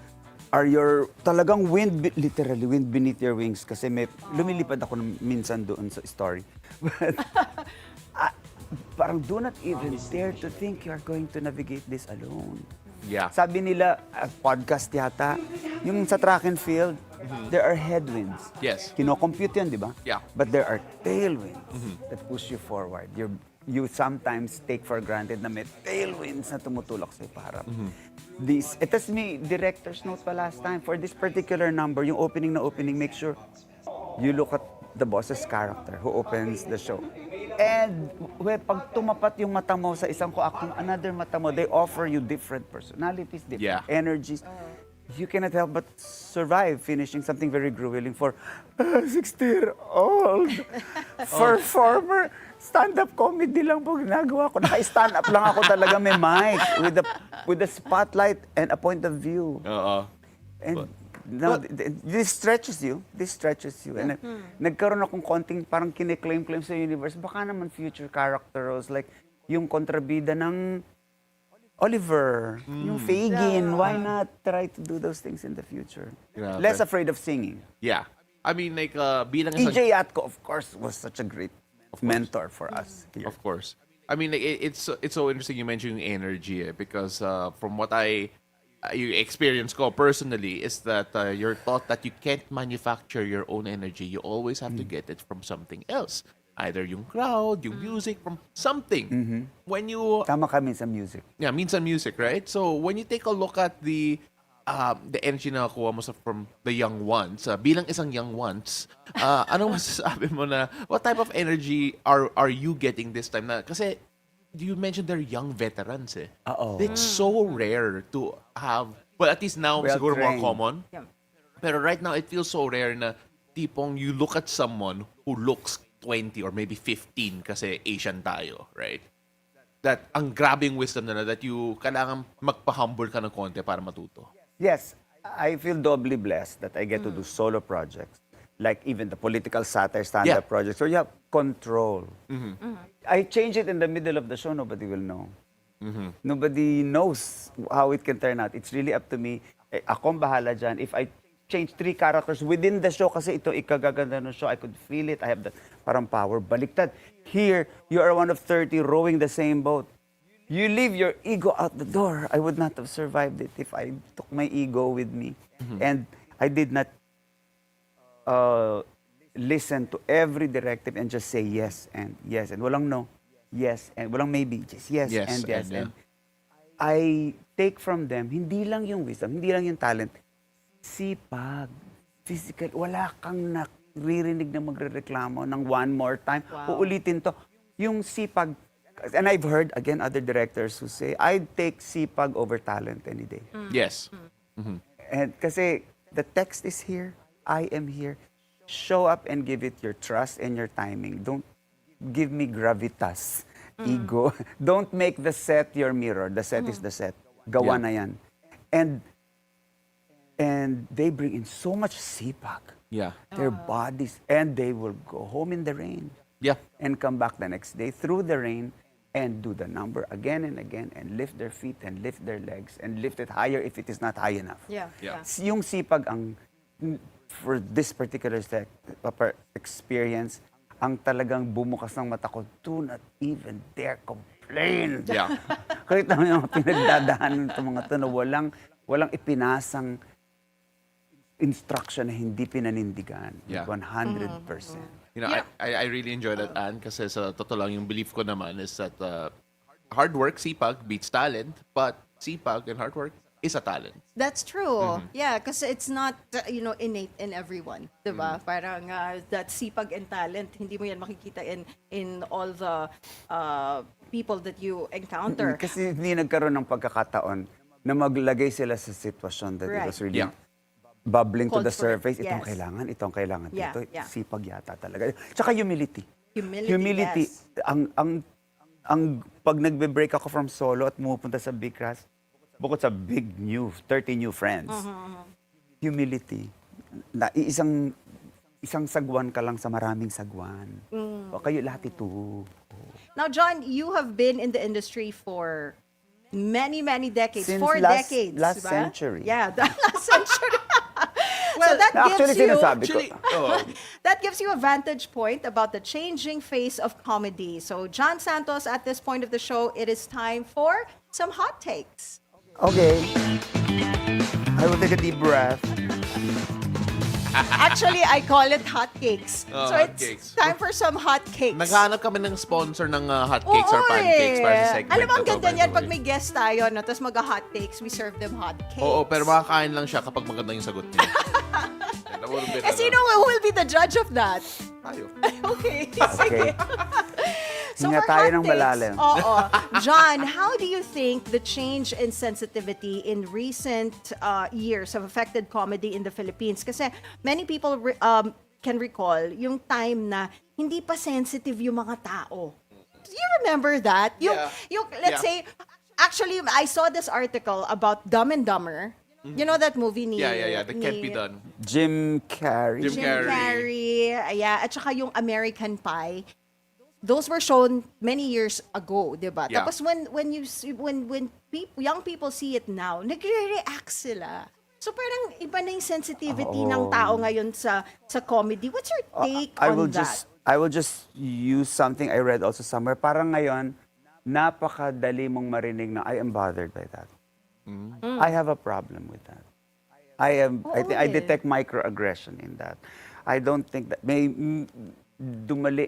are your talagang literally wind beneath your wings kasi lumilipad ako minsan doon sa story. But parang do not even dare to think you are going to navigate this alone. Yeah. Sabi nila, podcast yata, yung sa track and field, there are headwinds. Yes. Kino-compute yun, di ba? Yeah. But there are tailwinds that push you forward. You sometimes take for granted na may tailwinds na tumutulak sa'yo paharap. Ito may director's note pa last time. For this particular number, yung opening, make sure you look at the boss's character who opens the show. And pag tumapat yung mata mo sa isang co-actor, another mata mo, they offer you different personalities, different energies. You cannot help but survive finishing something very grueling for a 60-year-old performer. Stand-up comedy lang po ginagawa ko. Naka-stand up lang ako talaga, may mic with a spotlight and a point of view. And now, this stretches you. And nagkaroon akong konting parang kine-claim sa universe. Baka naman future character roles like yung kontrabida ng Oliver, yung Fagin. Why not try to do those things in the future? Grabe. Less afraid of singing. Yeah. I mean, like, bilang isang... EJ Atco, of course, was such a great mentor for us here. Of course. I mean, like, it's so interesting you mentioned yung energy because from what you experience ko personally is that you're taught that you can't manufacture your own energy. You always have to get it from something else. Either yung crowd, yung music, from something. When you... Tama kami sa music. Yeah, minsan music, right? So when you take a look at the energy na nakuha mo from the young ones, bilang isang young ones, anong masasabi mo na, what type of energy are you getting this time? Na, kasi you mentioned they're young veterans eh. It's so rare to have, well, at least now, siguro more trained. common. Yeah. Pero right now, it feels so rare na tipong you look at someone who looks 20 or maybe 15 kasi Asian tayo, right? That ang grabing wisdom na that you kailangan magpa-humble ka ng konti para matuto. Yes, I feel doubly blessed that I get to do solo projects like even the political satire stand-up Yeah. projects, where you have control. I change it in the middle of the show, nobody will know. Nobody knows how it can turn out. It's really up to me. Akong bahala dyan. If I change 3 characters within the show, kasi ito ikagaganda ng show, I could feel it. I have that parang power. Baliktad. Here, you are one of 30 rowing the same boat. You leave your ego out the door. I would not have survived it if I took my ego with me. And I did not listen to every directive and just say yes and yes and walang no, yes and walang maybe, just yes, Yes, and yes. and yeah. And I take from them, hindi lang yung wisdom, hindi lang yung talent, sipag, physical, wala kang naririnig na magrereklamo ng one more time. Wow. Uulitin to. Yung sipag, and I've heard, again, other directors who say, I'd take sipag over talent any day. Yes. And kasi the text is here, I am here. Show up and give it your trust and your timing. Don't give me gravitas, ego. Don't make the set your mirror. The set is the set. Gawa Yeah. na yan. And they bring in so much sipag. Yeah. Their bodies. And they will go home in the rain. Yeah. And come back the next day through the rain and do the number again and again and lift their feet and lift their legs and lift it higher if it is not high enough. Yeah. Yeah. Yung sipag ang for this particular experience, ang talagang bumukas ng mata ko, do not even dare complain. Yeah. Kahit naman yung mga pinagdadaanan ng mga to na walang ipinasang instruction na hindi pinanindigan. Yeah. 100%. You know, I really enjoy that, Anne, kasi sa totoo lang, yung belief ko naman is that hard work, sipag, beats talent, but sipag and hard work is a talent. That's true. Yeah, because it's not, innate in everyone. Diba? Parang that sipag and talent, hindi mo yan makikita in all the people that you encounter. Kasi hindi nagkaroon ng pagkakataon na maglagay sila sa sitwasyon that it was really Yeah. bubbling to Called the for it. surface. Itong Yes. kailangan, itong kailangan. Yeah, Dito, yeah. sipag yata talaga. Tsaka humility. Humility, yes. Ang pag nagbe-break ako from solo at pumupunta sa big cast, bukod sa 30 new friends, humility. Isang sagwan ka lang sa maraming sagwan. O kayo lahat ito. Now, John, you have been in the industry for many, many decades. Since 4 last- decades. last diba? century. Yeah, the last century. So that Actually, gives you... sinasabi ko. That gives you a vantage point about the changing face of comedy. So, Jon Santos, at this point of the show, it is time for some hot takes. Okay. I will take a deep breath. Actually, I call it hot cakes. Oh, So, hot it's cakes. time for some hot cakes. Naghahanap kami ng sponsor ng hotcakes or Oo, pancakes para sa eh. segment Alam mo, ang na to, ganda by niyan the pag way. may guest tayo, no, tapos mag-hot cakes, we serve them hot cakes. Oo, pero makakain lang siya kapag maganda yung sagot niya. Eh, sino who will be the judge of that? Tayo. Okay, Okay. sige. So Hinga for tayo hot ng takes, malalim. Oo. John, how do you think the change in sensitivity in recent years have affected comedy in the Philippines? Kasi many people can recall yung time na hindi pa sensitive yung mga tao. Do you remember that? Yung let's say, actually, I saw this article about Dumb and Dumber. You know that movie ni... Yeah. That can't be done. Jim Carrey. Jim Jim Carrey, yeah, at saka yung American Pie. Those were shown many years ago, 'di ba? Yeah. Tapos when young people see it now, nagre-react sila. So parang iba na yung sensitivity ng tao ngayon sa comedy. What's your take on that? I will just use something I read also somewhere. Parang ngayon, napakadali mong marinig na I am bothered by that. I have a problem with that. I detect microaggression in that. I don't think that may dumali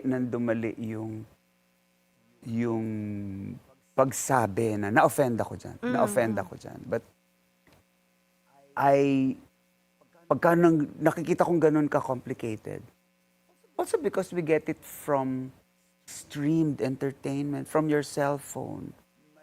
yung pagsabi na na-offend ako dyan. Na-offend ako dyan. But pagka nakikita kong ganun ka-complicated, also because we get it from streamed entertainment, from your cell phone.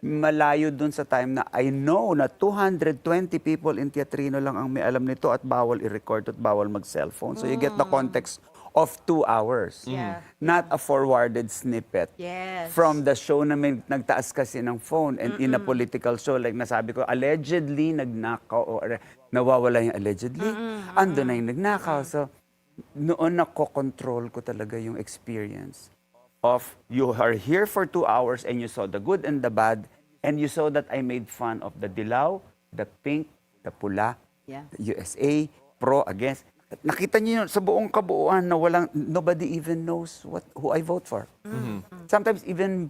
Malayo dun sa time na I know na 220 people in Teatrino lang ang may alam nito at bawal i-record at bawal mag-cellphone. So you get the context of 2 hours. Yeah. Not a forwarded snippet Yes. from the show na may nagtaas kasi ng phone and in a political show, like nasabi ko, allegedly nagnakaw or nawawala yung allegedly. Ando na yung nagnakaw. So noon nakokontrol ko talaga yung experience of you are here for 2 hours and you saw the good and the bad and you saw that I made fun of the dilaw, the pink, the pula, Yeah. the USA, pro, against. Nakita niyo yun sa buong kabuuan na nobody even knows who I vote for. Sometimes even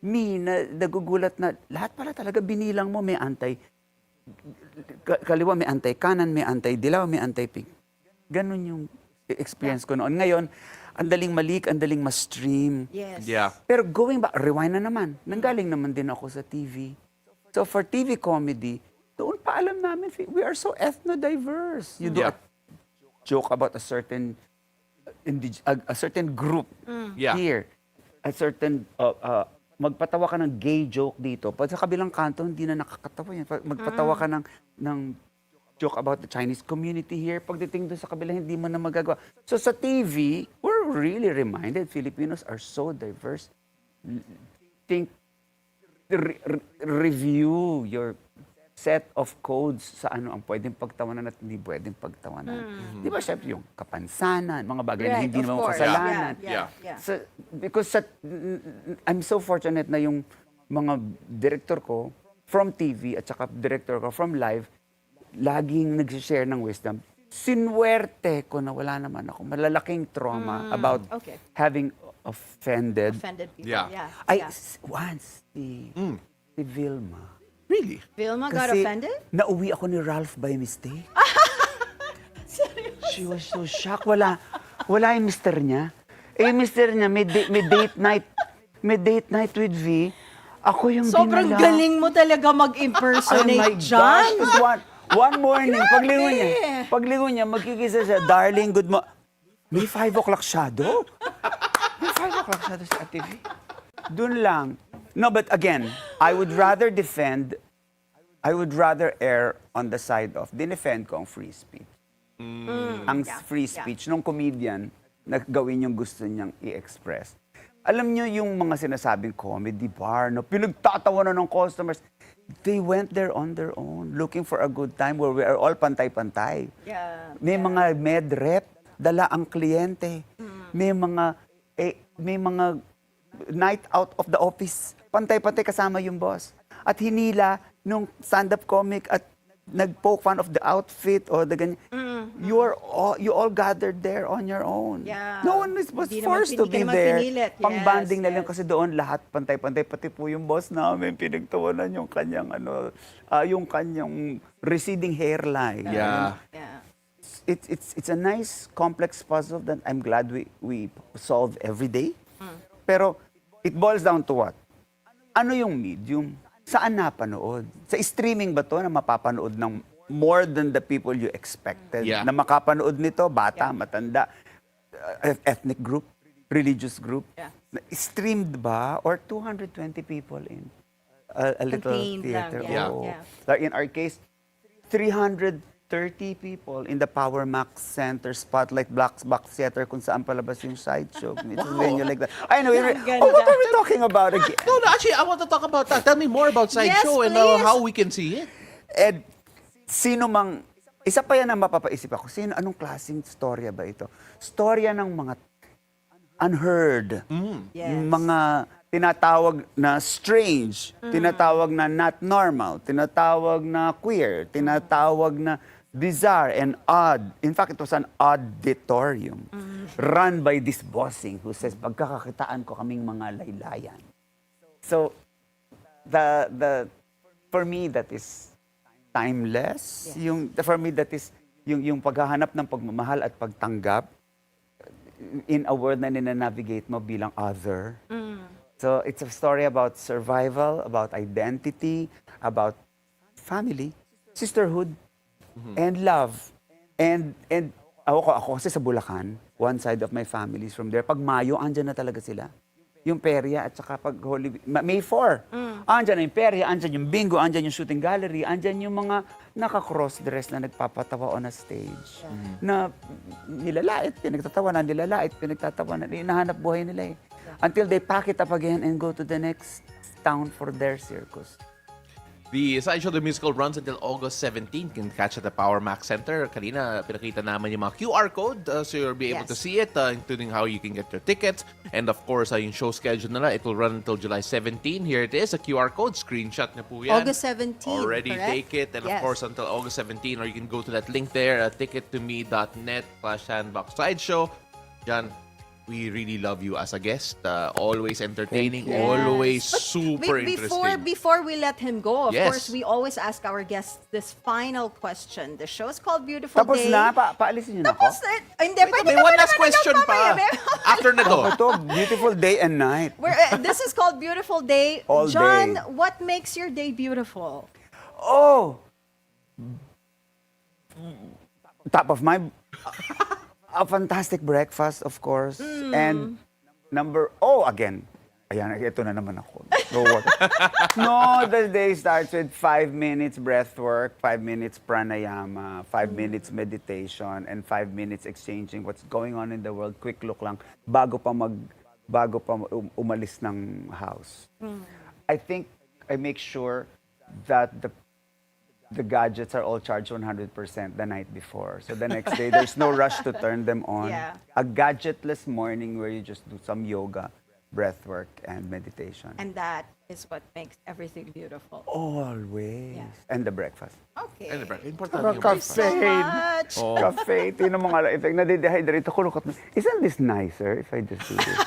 me, nagugulat na lahat pala talaga binilang mo, may kaliwa, may anti-kanan, may anti-dilaw, may anti-pink. Ganon yung experience ko noon. Ngayon, ang daling malik, ang daling ma-stream. Yes. Yeah. Pero going back, rewind na naman. Nanggaling naman din ako sa TV. So for TV comedy, doon pa alam namin, we are so ethno-diverse. You do Yeah. a joke about a certain group Yeah. here. A certain, magpatawa ka ng gay joke dito. Pag sa kabilang kanto, hindi na nakakatawa yan. Magpatawa ka ng joke about the Chinese community here. Pagdating doon sa kabila, hindi mo na magagawa. So sa TV, we're really reminded Filipinos are so diverse. Think, review your set of codes sa ano ang pwedeng pagtawanan at hindi pwedeng pagtawanan. Di ba, Chef, yung kapansanan, mga bagay na Right, hindi of naman course. kasalanan. Yeah. So, because I'm so fortunate na yung mga director ko from TV at saka director ko from live, laging nag-share ng wisdom. Sinwerte ko na wala naman ako malalaking trauma about Okay. having offended. Offended people. Yeah. Yeah. Once, si Vilma. Really? Vilma got Kasi offended? nauwi ako ni Ralph by mistake. She was so shocked. Wala yung mister niya. Mister niya, may date night. May date night with V. Ako yung Sobrang dinala. galing mo talaga Oh my mag-impersonate, gosh. John. Tapos one morning, paglingon niya, magkikisa siya, darling, good morning. May 5 o'clock shadow. May 5 o'clock shadow sa TV. Doon lang. No, but again, I would rather err on the side of, dinefend ko ang free speech. Ang free speech nung comedian na gawin yung gusto niyang i-express. Alam niyo yung mga sinasabing comedy bar, no, pinagtatawanan ng customers, they went there on their own, looking for a good time where we are all pantay-pantay. Yeah. May mga med rep, dala ang kliyente. May mga night out of the office, pantay-pantay kasama yung boss. At hinila nung stand-up comic at nag-poke fun of the outfit or the ganyan. You all gathered there on your own. Yeah. No one was Hindi forced to naman be there. pinilit. Pang-banding na lang Yes. kasi doon lahat pantay-pantay, pati po yung boss namin pinagtawanan yung kanyang receding hairline. Yeah. Yeah. It's a nice complex puzzle that I'm glad we solve every day. Pero it boils down to what? Ano yung medium? Saan napanood? Sa streaming ba to na mapapanood ng more than the people you expected? Yeah. Na makapanood nito, bata, matanda, ethnic group, religious group? Yeah. Streamed ba? Or 220 people in a little Contained lang, theater? yeah. Oh. Yeah. Like in our case, 330 people in the Power Max Center Spotlight Black Box Theater kung saan palabas yung sideshow. It's a venue like that. I know. What are we talking about again? No, actually, I want to talk about that. Tell me more about Sideshow and please. how we can see it. And isa pa yan ang mapapaisip ako, anong klaseng storya ba ito? Storya ng mga unheard, Yes. mga tinatawag na strange, tinatawag na not normal, tinatawag na queer, tinatawag na bizarre and odd. In fact, it was an auditorium run by this bossing who says, pagkakakitaan ko kaming mga laylayan. So, for me, that is timeless. For me, that is yung paghahanap ng pagmamahal at pagtanggap in a world na ninanavigate mo bilang other. So, it's a story about survival, about identity, about family, sisterhood, and love. And ako kasi sa Bulacan, one side of my family is from there. Pag Mayo, andyan na talaga sila. Yung perya at saka pag Holy May 4. Andyan na yung perya, andyan yung bingo, andyan yung shooting gallery, andyan yung mga naka-cross-dress na nagpapatawa on a stage. Na nilalait, pinagtatawanan, hinahanap buhay nila eh. Until they pack it up again and go to the next town for their circus. The Sideshow the Musical runs until August 17. You can catch at the Power Max Center. Kanina, pinakita naman yung mga QR code so you'll be able to Yes. see it, including how you can get your tickets. And of course, yung show schedule nila, it will run until July 17. Here it is, a QR code. Screenshot na po yan. August 17, Already correct? take it. And of Yes. course, until August 17, or you can go to that link there, tickettome.net/sandbox sideshow. Jan, we really love you as a guest. Always entertaining, Thank you. always But super interesting. Before we let him go, of Yes. course, we always ask our guests this final question. The show is called Beautiful Tapos Day. na, paalisin niyo na ako. Tapos, hindi, pwede May ka one pa last naman question hanggang pa. mamaya. After na to. Ito, beautiful day and night. This is called Beautiful Day. All John, day. what makes your day beautiful? Oh! Top of my... A fantastic breakfast, of course. And again. Ayan, ito na naman ako. No, the day starts with 5 minutes breath work, 5 minutes pranayama, 5 minutes meditation, and 5 minutes exchanging what's going on in the world. Quick look lang, bago pa umalis ng house. I think I make sure that the gadgets are all charged 100% the night before. So the next day, there's no rush to turn them on. Yeah. A gadgetless morning where you just do some yoga, breath work, and meditation. And that is what makes everything beautiful. Always. Yeah. And the breakfast. Okay. Ano ba? Importante yung Cafe. So much. Cafe. Ito yung mga, if nadidehydrate ako, look at me. Isn't this nicer if I just do this?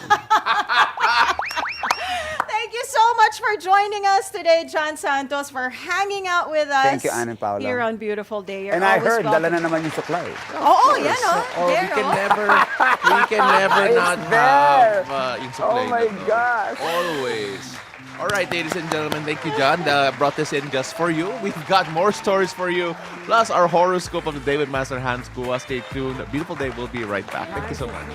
Thank you so much for joining us today, Jon Santos, for hanging out with us. Thank you, Ann and Paolo. Here on Beautiful Day. You're And I always heard, dala welcome. na naman yung supply. Oh, yan oh. We There, can oh. never It's not there. have yung supply Oh my na to. gosh. Always. All right, ladies and gentlemen, thank you, John. Brought this in just for you. We've got more stories for you, plus our horoscope of the day with Master Hans Kua. Stay tuned. Beautiful Day. We'll be right back. Thank you so much.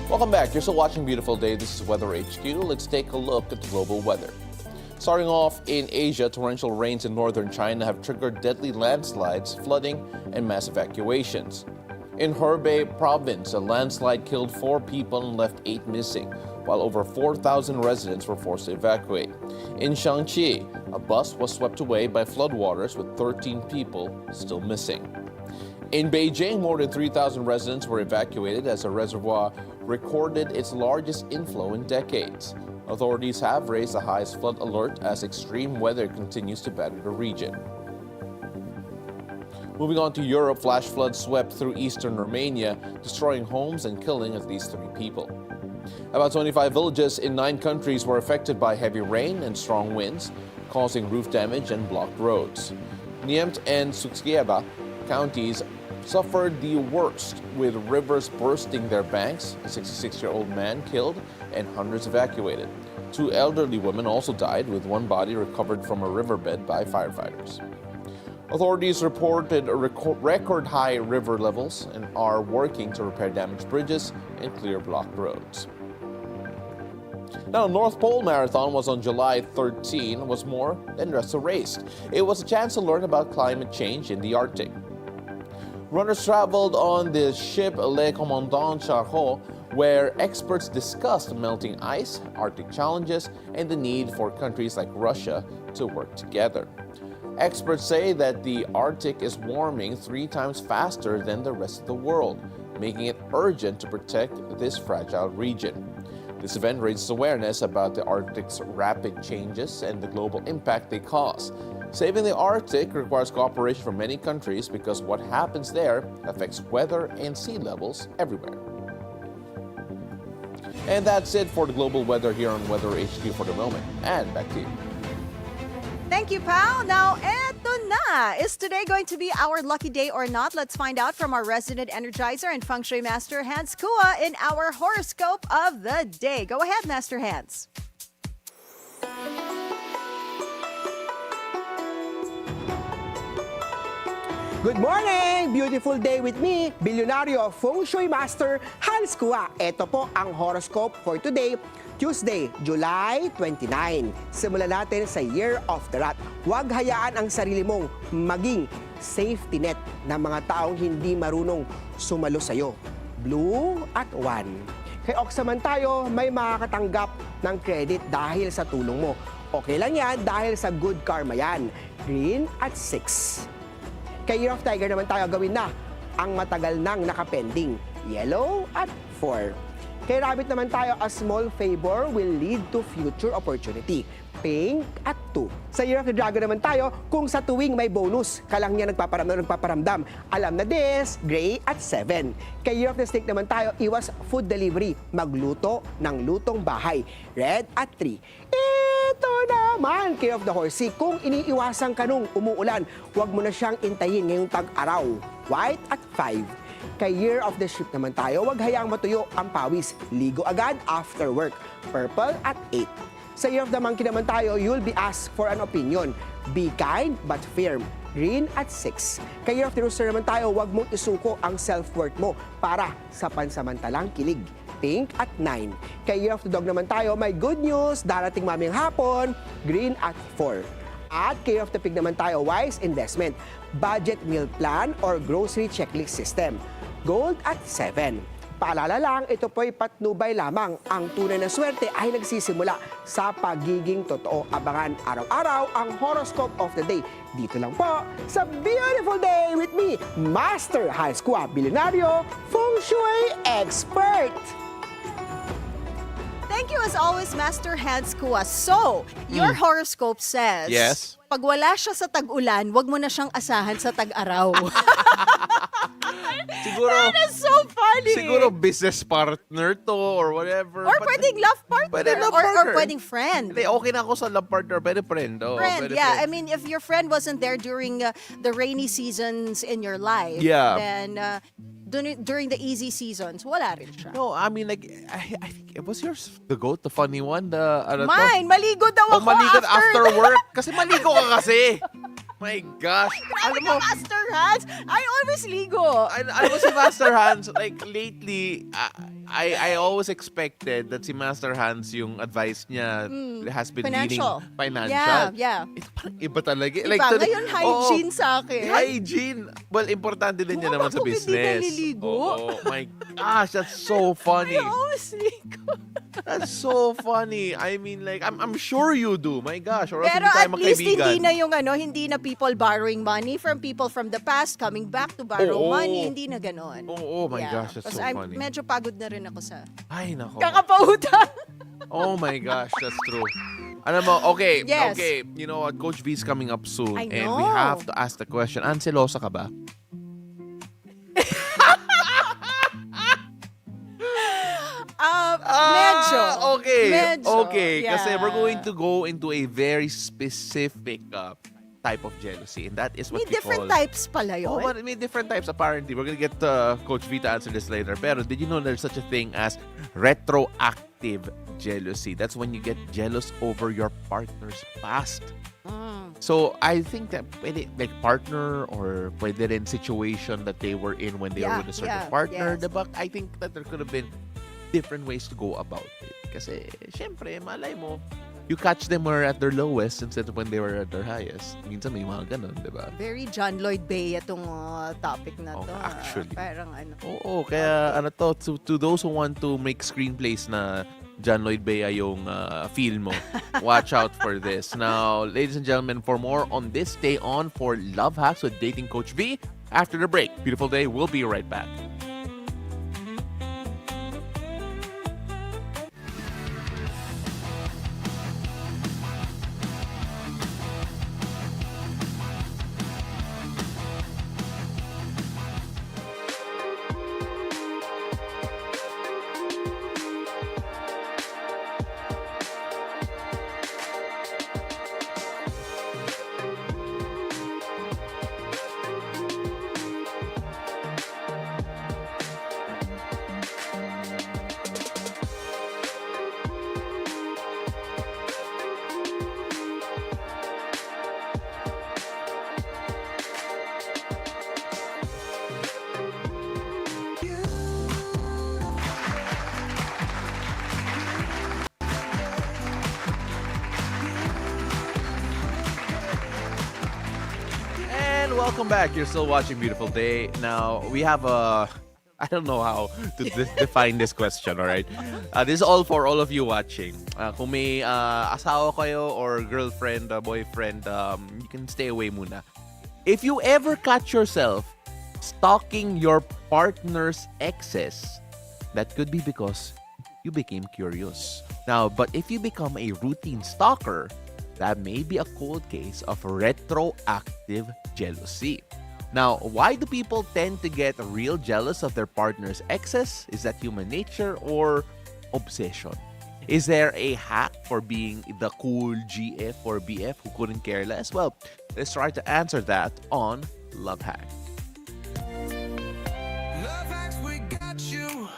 Welcome back. You're still watching Beautiful Day. This is Weather HQ. Let's take a look at the global weather. Starting off in Asia, torrential rains in northern China have triggered deadly landslides, flooding, and mass evacuations. In Hebei province, a landslide killed 4 people and left 8 missing, while over 4,000 residents were forced to evacuate. In Shaanxi, a bus was swept away by floodwaters with 13 people still missing. In Beijing, more than 3,000 residents were evacuated as a reservoir recorded its largest inflow in decades. Authorities have raised the highest flood alert as extreme weather continues to batter the region. Moving on to Europe, flash floods swept through eastern Romania, destroying homes and killing at least 3 people. About 25 villages in 9 countries were affected by heavy rain and strong winds, causing roof damage and blocked roads. Niemt and Suceava counties suffered the worst, with rivers bursting their banks, a 66-year-old man killed, and hundreds evacuated. 2 elderly women also died, with 1 body recovered from a riverbed by firefighters. Authorities reported record-high river levels and are working to repair damaged bridges and clear blocked roads. Now, North Pole Marathon was on July 13, was more than just a race. It was a chance to learn about climate change in the Arctic. Runners traveled on the ship Le Commandant Charcot, where experts discussed melting ice, Arctic challenges, and the need for countries like Russia to work together. Experts say that the Arctic is warming 3 times faster than the rest of the world, making it urgent to protect this fragile region. This event raises awareness about the Arctic's rapid changes and the global impact they cause. Saving the Arctic requires cooperation from many countries because what happens there affects weather and sea levels everywhere. And that's it for the global weather here on Weather HQ for the moment. And back to you. Thank you, Pao. Now, eto na. Is today going to be our lucky day or not? Let's find out from our resident energizer and feng shui master, Hans Kua, in our horoscope of the day. Go ahead, Master Hans. Good morning! Beautiful day with me, Bilyonaryo Feng Shui Master Hans Kua. Ito po ang horoscope for today, Tuesday, July 29. Simulan natin sa Year of the Rat. Huwag hayaan ang sarili mong maging safety net ng mga taong hindi marunong sumalo sa'yo. Blue at 1. Kay Ox naman tayo, may makakatanggap ng credit dahil sa tulong mo. Okay lang yan dahil sa good karma yan. Green at 6. Kay Year of Tiger naman tayo, gawin na ang matagal nang nakapending. Yellow at 4. Kay Rabbit naman tayo, a small favor will lead to future opportunity. Pink at 2. Sa Year of the Dragon naman tayo, kung sa tuwing may bonus, ka lang niya nagpaparamdam. Alam na this, gray at 7. Kay Year of the Snake naman tayo, iwas food delivery. Magluto ng lutong bahay. Red at 3. Ito naman, Year of the Horsey, kung iniiwasan ka nung umuulan, huwag mo na siyang intayin ngayong tag-araw. White at 5. Kay Year of the Sheep naman tayo, huwag hayaang matuyo ang pawis. Ligo agad after work. Purple at 8. Sa Year of the Monkey naman tayo, you'll be asked for an opinion. Be kind but firm. Green at 6. Kay Year of the Rooster naman tayo, huwag mong isuko ang self-worth mo para sa pansamantalang kilig. Pink at 9. Kay Year of the Dog naman tayo, may good news, darating mamayang hapon. Green at 4. At kay Year of the Pig naman tayo, wise investment, budget meal plan or grocery checklist system. Gold at 7. Paalala lang, ito po'y patnubay lamang. Ang tunay na swerte ay nagsisimula sa pagiging totoo. Abangan araw-araw ang horoscope of the day. Dito lang po sa Beautiful Day with me, Master Hans Kua, Bilyonaryo Feng Shui Expert. Thank you as always, Master Hans Kua. So, your horoscope says, Yes. pag wala siya sa tag-ulan, wag mo na siyang asahan sa tag-araw. Siguro, That is so funny. siguro business partner to or whatever. Or But- pwedeng love partner. Pwede love or partner. pwedeng friend. Hindi, okay na ako sa love partner. Pwede friend. Oh, Friend, pwede yeah. I friend. mean, if your friend wasn't there during the rainy seasons in your life, Yeah. then during the easy seasons, wala rin siya. No, I mean, like, I think it was yours, the goat, the funny one, the, ano to? Mine, maligo daw Oh, ako maligo after work. Kasi maligo ka kasi. My gosh. Alam Alam mo, Master Hans, I always ligo. alam mo si Master Hans, like lately, I always expected that si Master Hans, yung advice niya has been Financial. leaning financial. Yeah. Ito parang iba talaga. Like, today- ngayon, hygiene Oo. sa akin. Hygiene. Well, importante din niya naman sa Bakit hindi business. naliligo? Oh, my gosh, that's so funny. I always ligo. That's so funny. I mean, like, I'm sure you do. My gosh, or else Pero hindi tayo at least magkaibigan. hindi na people borrowing money from people from the past coming back to borrow Oo. money. Hindi na ganon. Oh my gosh, that's Kasi so funny. medyo pagod na rin ako sa Ay, nako. kakapautan. Oh my gosh, that's true. Alam mo, okay, Yes. okay. You know what, Coach V is coming up soon. I And we know. have to ask the question, anselosa ka ba? Medyo. Okay. Medyo, Okay. Kasi yeah. we're going to go into a very specific type of jealousy. And that is what May we different call... types pala yun. Oh, but may different types apparently. We're gonna get Coach V to answer this later. Pero did you know there's such a thing as retroactive jealousy? That's when you get jealous over your partner's past. So I think that pwede, like partner or pwede rin situation that they were in when they were with a certain partner. yes. Diba? I think that there could have been different ways to go about it. Kasi syempre, malay mo, you catch them were at their lowest instead of when they were at their highest. Minsan may mga ganun, diba? Very John Lloyd Bay itong topic na Oh, to. actually. Parang ano. Oo, kaya ano to those who want to make screenplays na John Lloyd Bea yung film mo, watch out for this. Now, ladies and gentlemen, for more on this, stay on for Love Hacks with Dating Coach V. After the break, beautiful day, we'll be right back. welcome back. You're still watching Beautiful Day. Now, we have a... I don't know how to define this question, all right? This is all for all of you watching. Kung may asawa kayo or girlfriend, boyfriend, you can stay away muna. If you ever catch yourself stalking your partner's exes, that could be because you became curious. Now, but if you become a routine stalker, that may be a cold case of retroactive jealousy. Now, why do people tend to get real jealous of their partner's exes? Is that human nature or obsession? Is there a hack for being the cool GF or BF who couldn't care less? Well, let's try to answer that on Love Hack. Love hacks, we got you.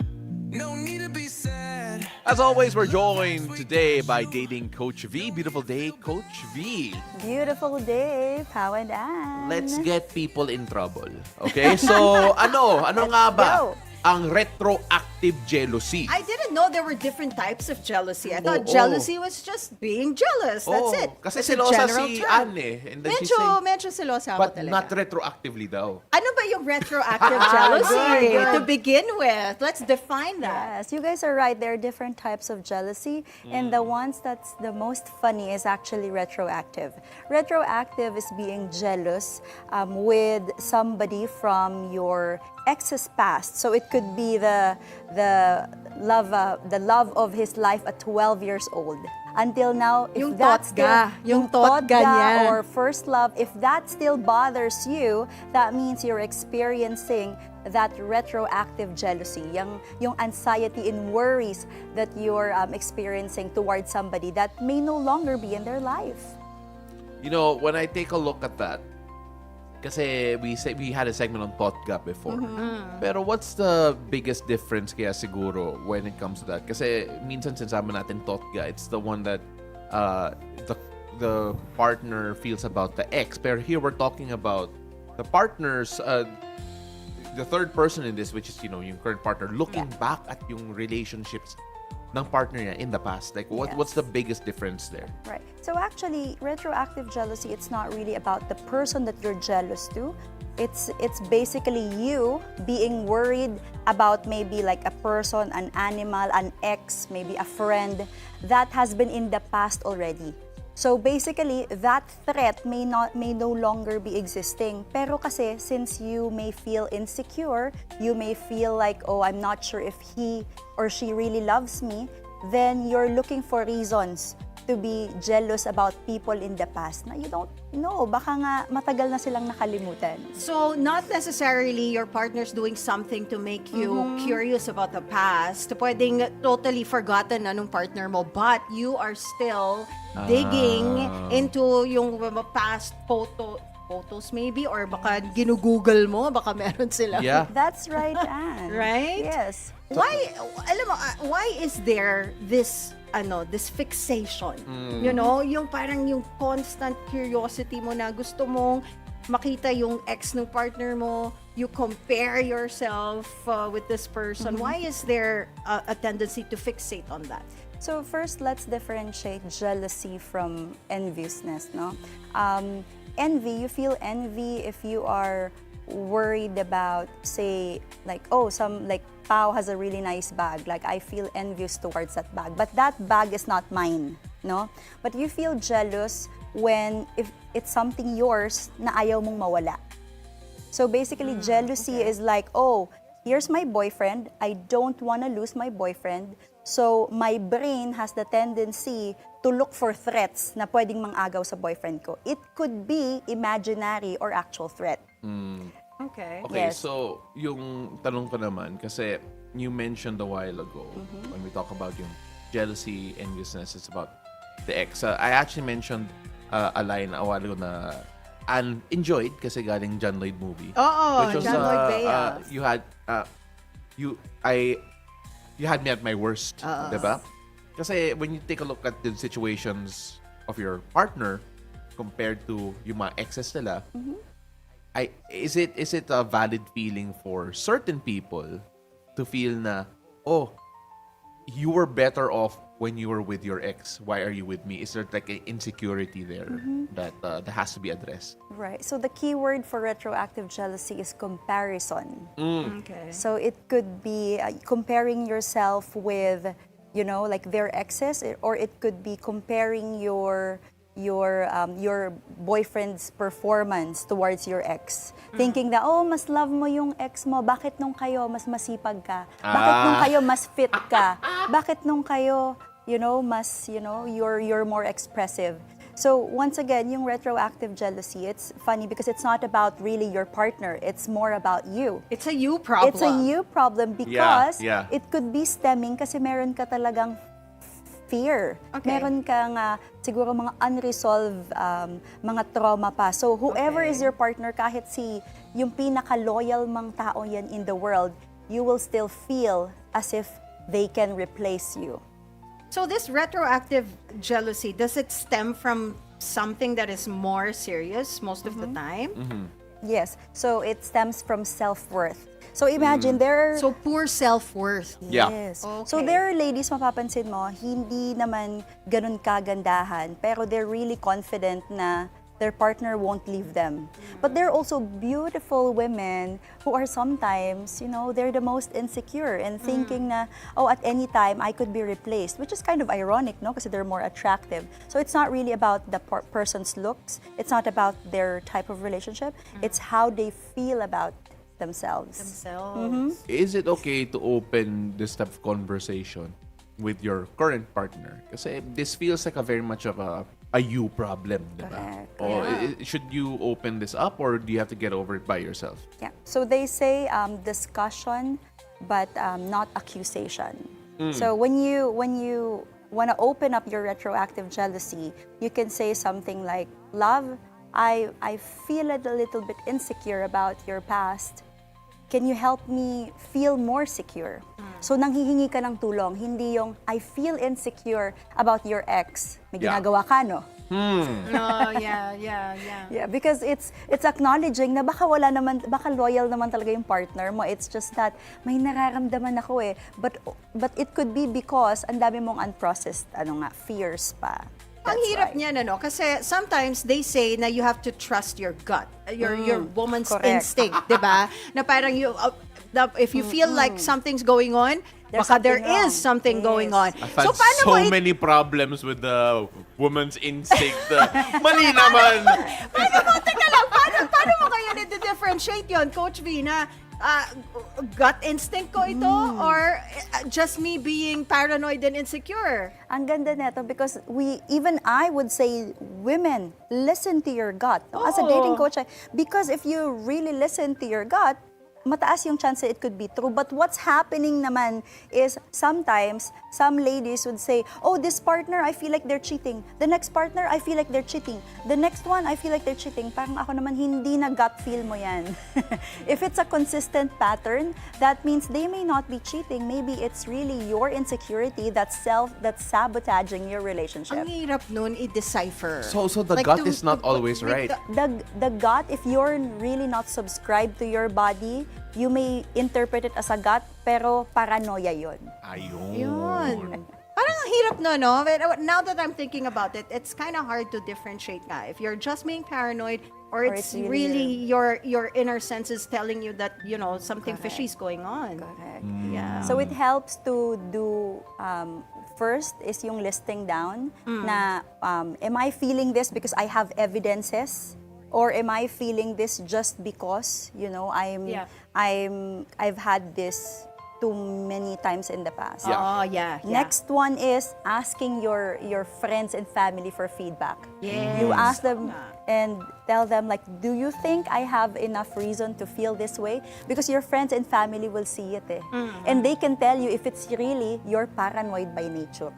No need to be sad. As always, we're joined today by dating Coach V. Beautiful day, Coach V. Beautiful day, Pao and Ann. Let's get people in trouble. Okay? So, ano nga ba Go. ang retroactive jealousy? I didn't know there were different types of jealousy. I thought Oo. jealousy was just being jealous. That's it. Kasi It's a selosa general si term. Anne And then she say, Medyo selosa ako but talaga. not retroactively daw. Ano ba yung retroactive jealousy? good. To begin with, let's define that. Yes, you guys are right. There are different types of jealousy, and the ones that's the most funny is actually retroactive. Retroactive is being jealous with somebody from your ex's past. So it could be the love of his life at 12 years old. Until now, if Yung that's totga. Yung totga totga niya. or first love, if that still bothers you, that means you're experiencing that retroactive jealousy, yung anxiety and worries that you're experiencing towards somebody that may no longer be in their life. You know, when I take a look at that, kasi we had a segment on Totga before. Pero what's the biggest difference kaya siguro when it comes to that? Kasi minsan sinasama natin Totga, it's the one that the partner feels about the ex. Pero here we're talking about the partner's the third person in this, which is, you know, yung current partner, looking back at yung relationships ng partner niya in the past. Like, what's the biggest difference there? Right. So actually, retroactive jealousy, it's not really about the person that you're jealous to. It's basically you being worried about maybe like a person, an animal, an ex, maybe a friend that has been in the past already. So basically, that threat may no longer be existing. Pero kasi since you may feel insecure, you may feel like, oh, I'm not sure if he or she really loves me, then you're looking for reasons to be jealous about people in the past na you don't know. Baka nga matagal na silang nakalimutan. So, not necessarily your partner's doing something to make you curious about the past. Pwedeng totally forgotten na nung partner mo, but you are still digging into yung past photos maybe, or baka ginugoogle mo, baka meron sila. Yeah. That's right, Anne. Right? Yes. Why, alam mo, why is there this fixation? You know, yung parang yung constant curiosity mo na gusto mong makita yung ex ng partner mo, you compare yourself with this person. Why is there a tendency to fixate on that? So first, let's differentiate jealousy from enviousness, no? Envy, you feel envy if you are worried about, say, like, oh, like Pao has a really nice bag. Like, I feel envious towards that bag. But that bag is not mine, no? But you feel jealous if it's something yours na ayaw mong mawala. So basically, jealousy is like, oh, here's my boyfriend. I don't want to lose my boyfriend. So my brain has the tendency to look for threats na pwedeng mangagaw sa boyfriend ko. It could be imaginary or actual threat. Okay. Okay, Yes. so yung tanong ko naman, kasi you mentioned a while ago when we talk about yung jealousy, enviousness, it's about the ex. I actually mentioned a line a while ago na Anne enjoyed kasi galing John Lloyd movie. Oo, Which was, John Lloyd Baez. you had me at my worst, diba? Kasi when you take a look at the situations of your partner compared to yung mga exes nila, is it a valid feeling for certain people to feel na, oh, you were better off when you were with your ex, why are you with me? Is there like an insecurity there that that has to be addressed? Right. So the key word for retroactive jealousy is comparison. Okay. So it could be comparing yourself with, you know, like their exes, or it could be comparing your boyfriend's performance towards your ex. Thinking that, oh, mas love mo yung ex mo, bakit nung kayo mas masipag ka? Bakit nung kayo mas fit ka? Bakit nung kayo, you know, mas, you know, you're more expressive. So once again, yung retroactive jealousy, it's funny because it's not about really your partner. It's more about you. It's a you problem. It's a you problem because yeah. it could be stemming kasi meron ka talagang fear. Okay. Meron kang siguro mga unresolved mga trauma pa. So whoever Okay. is your partner, kahit si yung pinaka-loyal mang tao yan in the world, you will still feel as if they can replace you. So this retroactive jealousy, does it stem from something that is more serious most of the time? Yes. So it stems from self-worth. So imagine there are... So poor self-worth. Yeah. Yes. Okay. So there are ladies, mapapansin mo, hindi naman ganun kagandahan, pero they're really confident na their partner won't leave them. But there are also beautiful women who are sometimes, you know, they're the most insecure and thinking na, oh, at any time I could be replaced, which is kind of ironic, no? Kasi they're more attractive. So it's not really about the person's looks. It's not about their type of relationship. It's how they feel about themselves. Themselves. Is it okay to open this type of conversation with your current partner? Kasi this feels like a very much of a you problem, di ba? Correct. Or should you open this up or do you have to get over it by yourself? Yeah. So they say discussion, but not accusation. So when you want to open up your retroactive jealousy, you can say something like, "Love, I feel a little bit insecure about your past. Can you help me feel more secure?" So nanghihingi ka ng tulong, hindi yung I feel insecure about your ex. May Yeah. ginagawa ka, no? Oh, yeah. Yeah, because it's acknowledging na baka loyal naman talaga yung partner mo. It's just that may nararamdaman ako eh. But it could be because ang dami mong unprocessed fears pa. Ang That's hirap why. niyan, ano? Kasi sometimes they say na you have to trust your gut, your woman's correct. instinct, di ba? Na parang if you feel like something's going on, There's baka there something wrong. is something Yes. going on. I've had paano so mo many problems with the woman's instinct. Mali naman! Teka lang, paano mo kaya na-differentiate yon, Coach V, na gut instinct ko ito or just me being paranoid and insecure? Ang ganda neto because even I would say, women, listen to your gut. No? As a dating coach, because if you really listen to your gut, mataas yung chance it could be true. But what's happening naman is sometimes some ladies would say, oh, this partner, I feel like they're cheating. The next partner, I feel like they're cheating. The next one, I feel like they're cheating. Parang ako naman, hindi na gut feel mo yan. If it's a consistent pattern, that means they may not be cheating. Maybe it's really your insecurity that's sabotaging your relationship. Ang hirap nun i-decipher. So the Like gut to- is not to- always with right. The gut, if you're really not subscribed to your body, you may interpret it as a gut, pero paranoia yun. Ayun. Yun. Parang ang hirap no? But now that I'm thinking about it, it's kind of hard to differentiate nga. If you're just being paranoid or it's it's really your inner senses telling you that, you know, something fishy is going on. Correct. Yeah. So it helps to do, first is yung listing down na, am I feeling this because I have evidences? Or am I feeling this just because, you know, I've had this too many times in the past? Yeah. Oh, yeah. Next one is asking your friends and family for feedback. Yes. You ask them and tell them like, do you think I have enough reason to feel this way? Because your friends and family will see it eh. And they can tell you if it's really you're paranoid by nature.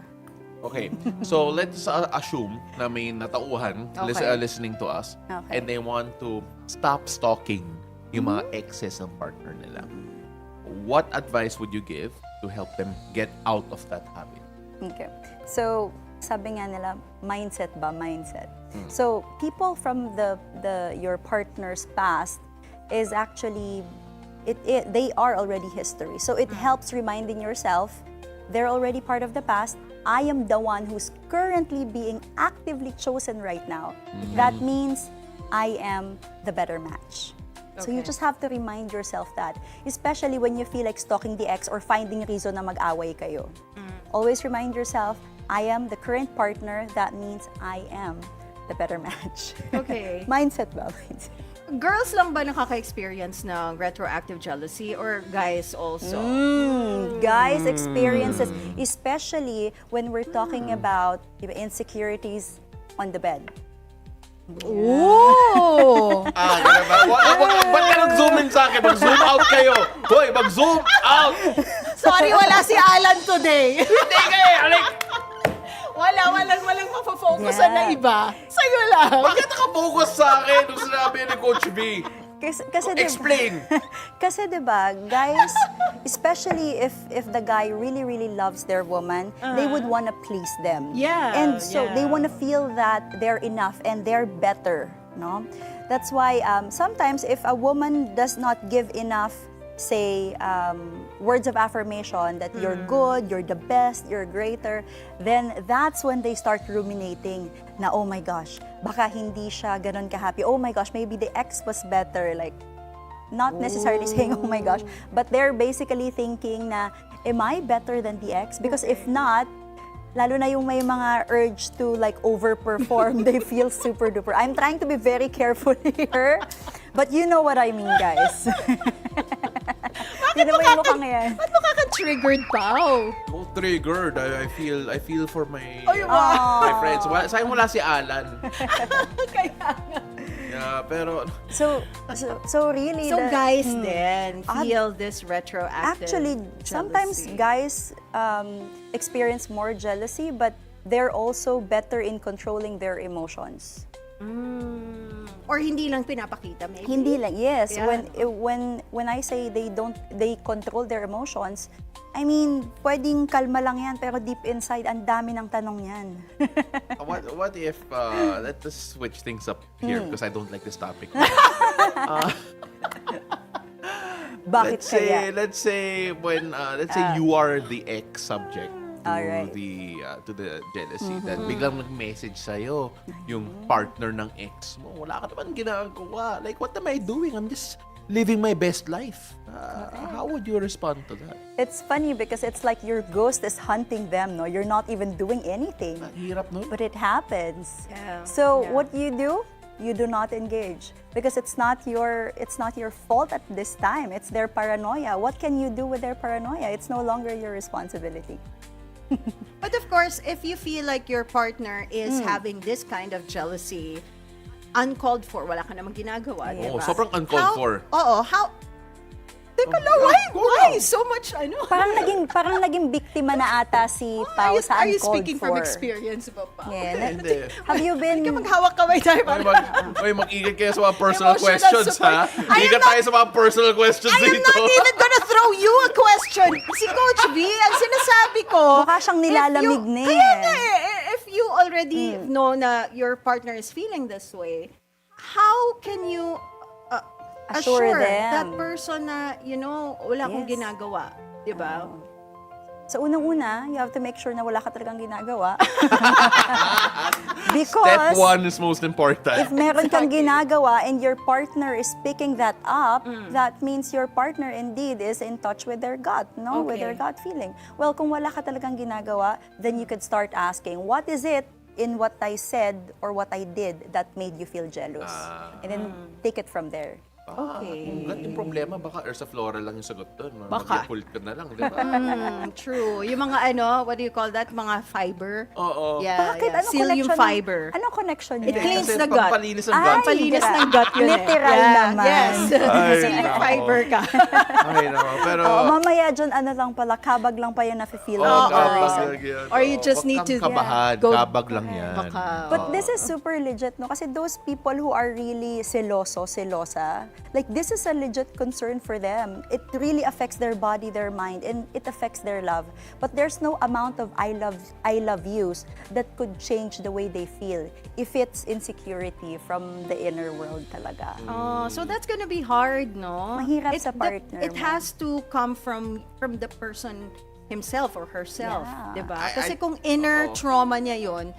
Okay, so let's assume na may natauhan Okay. listening to us Okay. and they want to stop stalking yung mga exes ng partner nila. What advice would you give to help them get out of that habit? Okay. So, sabi nga nila, mindset ba? Mindset. So, people from your partner's past is actually, they are already history. So, it helps reminding yourself they're already part of the past. I am the one who's currently being actively chosen right now. That means I am the better match. So you Okay. just have to remind yourself that, especially when you feel like stalking the ex or finding reason na mag-away kayo. Always remind yourself, I am the current partner. That means I am the better match. Okay. Mindset ba? Mindset. Girls lang ba nakaka-experience ng retroactive jealousy or guys also? Guys' experiences, especially when we're talking about insecurities on the bed. Ooh! Ganun ba? Ba't ka nag-zoom in sa akin? Mag-zoom out kayo. Hoy, mag-zoom out! Sorry, wala si Alan today. Hindi kayo! Walang mapofocusan na iba. Sa'yo lang. Bakit naka-focus sa akin nung sinabi ni Coach B? Kasi Explain. Kasi 'di ba, guys, especially if the guy really loves their woman, they would want to please them. Yeah, And so yeah. they want to feel that they're enough and they're better, no? That's why sometimes if a woman does not give enough, say, words of affirmation that you're good, you're the best, you're greater, then that's when they start ruminating na, oh my gosh, baka hindi siya ganun ka-happy. Oh my gosh, maybe the ex was better. Like, not necessarily saying, oh my gosh, but they're basically thinking na, am I better than the ex? Because if not, lalo na yung may mga urge to like overperform, they feel super duper. I'm trying to be very careful here, but you know what I mean, guys. Sino ba yung mukhang yan? Ba't makaka-triggered, Pao? Oh, triggered. I feel for my Oh, yung mga... my friends. Sayang wala si Alan. Kaya nga. Yeah, pero So really, So the- guys then feel this retroactive actually, sometimes jealousy. guys experience more jealousy, but they're also better in controlling their emotions. Or hindi lang pinapakita, maybe? Hindi lang, yes. Yeah. When I say they control their emotions, I mean, pwedeng kalma lang yan, pero deep inside, ang dami ng tanong yan. what if let's switch things up here because I don't like this topic. Bakit kaya? Let's say when let's say you are the ex subject to Alright. to the jealousy that biglang nag-message sa'yo yung partner ng ex mo. Wala ka naman ginagawa. Like, what am I doing? I'm just living my best life. How would you respond to that? It's funny because it's like your ghost is hunting them, no? You're not even doing anything. Hirap, no? But it happens. Yeah. So Yeah. what you do? You do not engage because it's not your fault at this time. It's their paranoia. What can you do with their paranoia? It's no longer your responsibility. But of course, if you feel like your partner is having this kind of jealousy, uncalled for, wala ka namang ginagawa, Oo, diba? sobrang uncalled for. Oo, how? Teka lang, why so much, Parang naging biktima na ata si Pao sa Are you uncalled speaking for. from experience ba pa? Yeah. Hindi. Have you been... Hindi ka maghawak kamay tayo. Mag-ingat kayo sa mga personal Emotional questions, ha? support. I am Ingat tayo sa mga personal questions I am dito. not even gonna throw you a question. Si Coach B, ang sinasabi ko, Mukha siyang nilalamig na Kaya eh. nga if you already know na your partner is feeling this way, how can you Assure them. that person na, wala akong Yes. ginagawa? Diba? Sa unang-una, you have to make sure na wala ka talagang ginagawa. Step Because one is most important. if meron kang ginagawa and your partner is picking that up, that means your partner indeed is in touch with their gut, no? With their Okay. gut feeling. Well, kung wala ka talagang ginagawa, then you could start asking, what is it in what I said or what I did that made you feel jealous? And then take it from there. Okay. Yung problema, baka Ursa Flora lang yung sagot doon. Baka. Mag-pull ka na lang, di ba? True. Yung mga what do you call that? Mga fiber. Oo. Yeah, Bakit? yeah. Anong Psyllium connection? fiber. Anong connection It niya? cleans Kasi the gut. pampalinis ng gut. Pampalinis ng gut yun Literal eh. naman. Yes. Ay, Psyllium nako. fiber ka. Ay, naman. Pero, Oo, mamaya dyan, ano lang pala, kabag lang pa yung nafe-feel Oo, mo. kabag yan. Or you just Huwag need kang to kabahan. go- Kabag lang yan. Baka. But this is super legit, no? Kasi those people who are really selosa, like this is a legit concern for them. It really affects their body, their mind, and it affects their love. But there's no amount of I love yous that could change the way they feel if it's insecurity from the inner world talaga. Oh, so that's gonna be hard, no? Mahirap sa partner It mo. has to come from the person himself or herself, Yeah. 'di ba? Kasi kung inner trauma niya 'yon,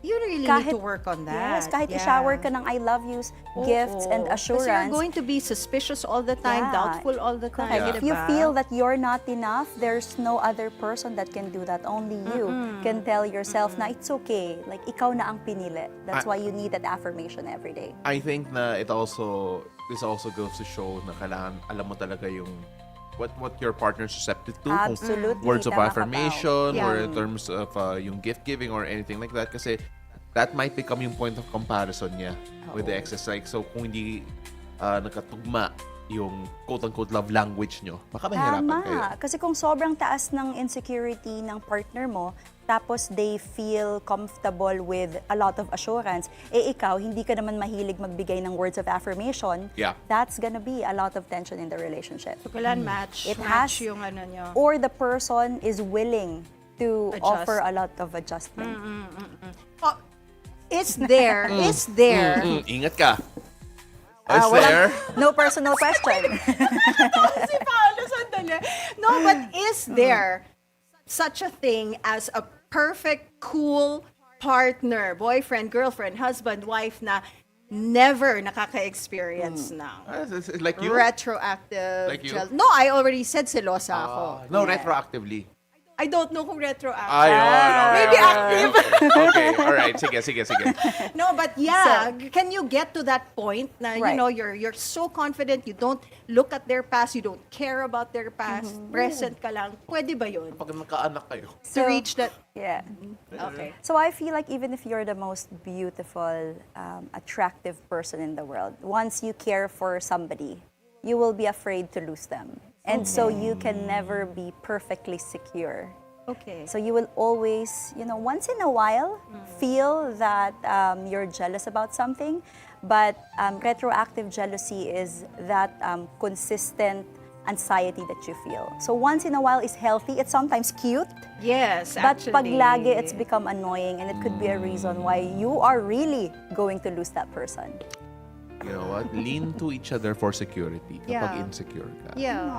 you really need to work on that. Yes, kahit Yeah. i-shower ka ng I love yous, gifts, and Oo. assurance. Kasi you're going to be suspicious all the time, Yeah. doubtful all the time. Correct. If you diba? feel that you're not enough, there's no other person that can do that. Only you can tell yourself na it's okay. Like, ikaw na ang pinili. That's why you need that affirmation every day. I think na this also goes to show na kailangan alam mo talaga yung what your partner's receptive to. Kung Absolutely. words of Tama ka, Pao. affirmation or Yeah. in terms of yung gift giving or anything like that, kasi that might become yung point of comparison niya with the exes. Like, so kung hindi nakatugma yung quote-unquote love language nyo, baka mahirapan kayo. Tama. Kasi kung sobrang taas ng insecurity ng partner mo, tapos they feel comfortable with a lot of assurance, ikaw, hindi ka naman mahilig magbigay ng words of affirmation, Yeah. that's gonna be a lot of tension in the relationship. So, kailan match? It match has- yung ano nyo. Or the person is willing to Adjust. offer a lot of adjustment. Oh, it's there. It's there. Ingat ka. Is there? No personal question. Si Paolo, sandali. No, but is there such a thing as a perfect, cool partner, boyfriend, girlfriend, husband, wife na never nakaka-experience ng It's like you? retroactive Like you? No, I already said selosa ako. No, retroactively. I don't know kung retroactive. Maybe active. Okay, alright. Sige. No, but yeah, can you get to that point na you Right. know you're so confident, you don't look at their past, you don't care about their past, present ka lang. Pwede ba 'yun? Pag magkaanak kayo. To reach that. Yeah. Okay. So I feel like even if you're the most beautiful, attractive person in the world, once you care for somebody, you will be afraid to lose them. And so you can never be perfectly secure. Okay. So you will always, once in a while, feel that you're jealous about something. But retroactive jealousy is that consistent anxiety that you feel. So once in a while is healthy. It's sometimes cute. Yes, But actually. pag lagi, it's become annoying, and it could be a reason why you are really going to lose that person. You know what? Lean to each other for security kapag Yeah. insecure ka. Yeah.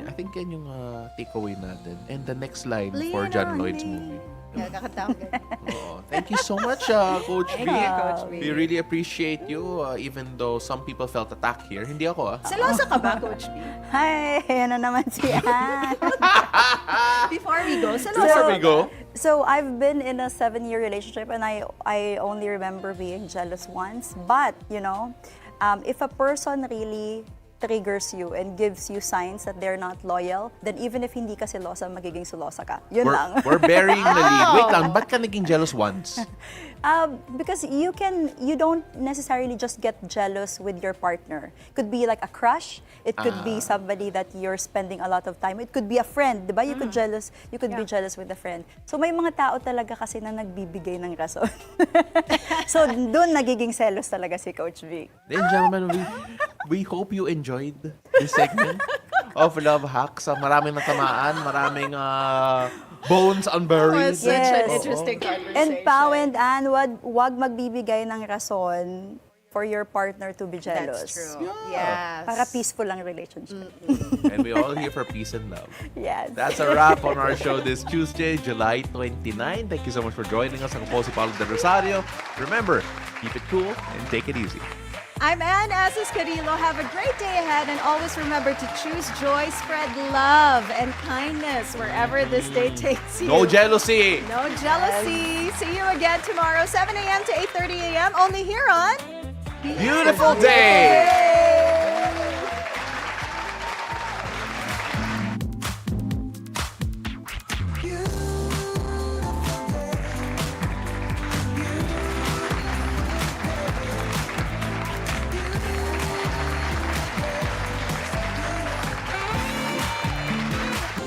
I think yan yung takeaway natin. And the next line for Lean John on Lloyd's me. movie. Yeah, kakatawag. Oo. Thank you so much, Coach B. Thank you, Coach B. We really appreciate you, even though some people felt attacked here. Hindi ako, Selosa ka ba, Coach B? Hi, ano naman si Ann? Before we go, selosa Before ka we go, So I've been in a 7-year relationship, and I only remember being jealous once. But, if a person really triggers you and gives you signs that they're not loyal, then even if hindi ka selosa, magiging selosa ka. Yun lang. we're burying the lead. Wait lang, ba't ka naging jealous once? Because you don't necessarily just get jealous with your partner. It could be like a crush. It could be somebody that you're spending a lot of time. It could be a friend, di ba? You could be jealous with a friend. So may mga tao talaga kasi na nagbibigay ng rason. So doon nagiging selos talaga si Coach V. Then, gentlemen, we hope you enjoyed this segment of Love Hacks. Maraming natamaan, maraming bones unburied. Such an Yes. interesting conversation. And Pao and Ann, wag magbibigay ng rason for your partner to be jealous. That's true. Yes. Para peaceful ang relationship. And we all here for peace and love. Yes. That's a wrap on our show this Tuesday, July 29. Thank you so much for joining us. Ako po si Paolo de Rosario. Remember, keep it cool and take it easy. I'm Ann Asis-Carilo. Have a great day ahead, and always remember to choose joy, spread love and kindness wherever this day takes you. No jealousy! No jealousy. See you again tomorrow, 7 a.m. to 8:30 a.m. only here on Beautiful day!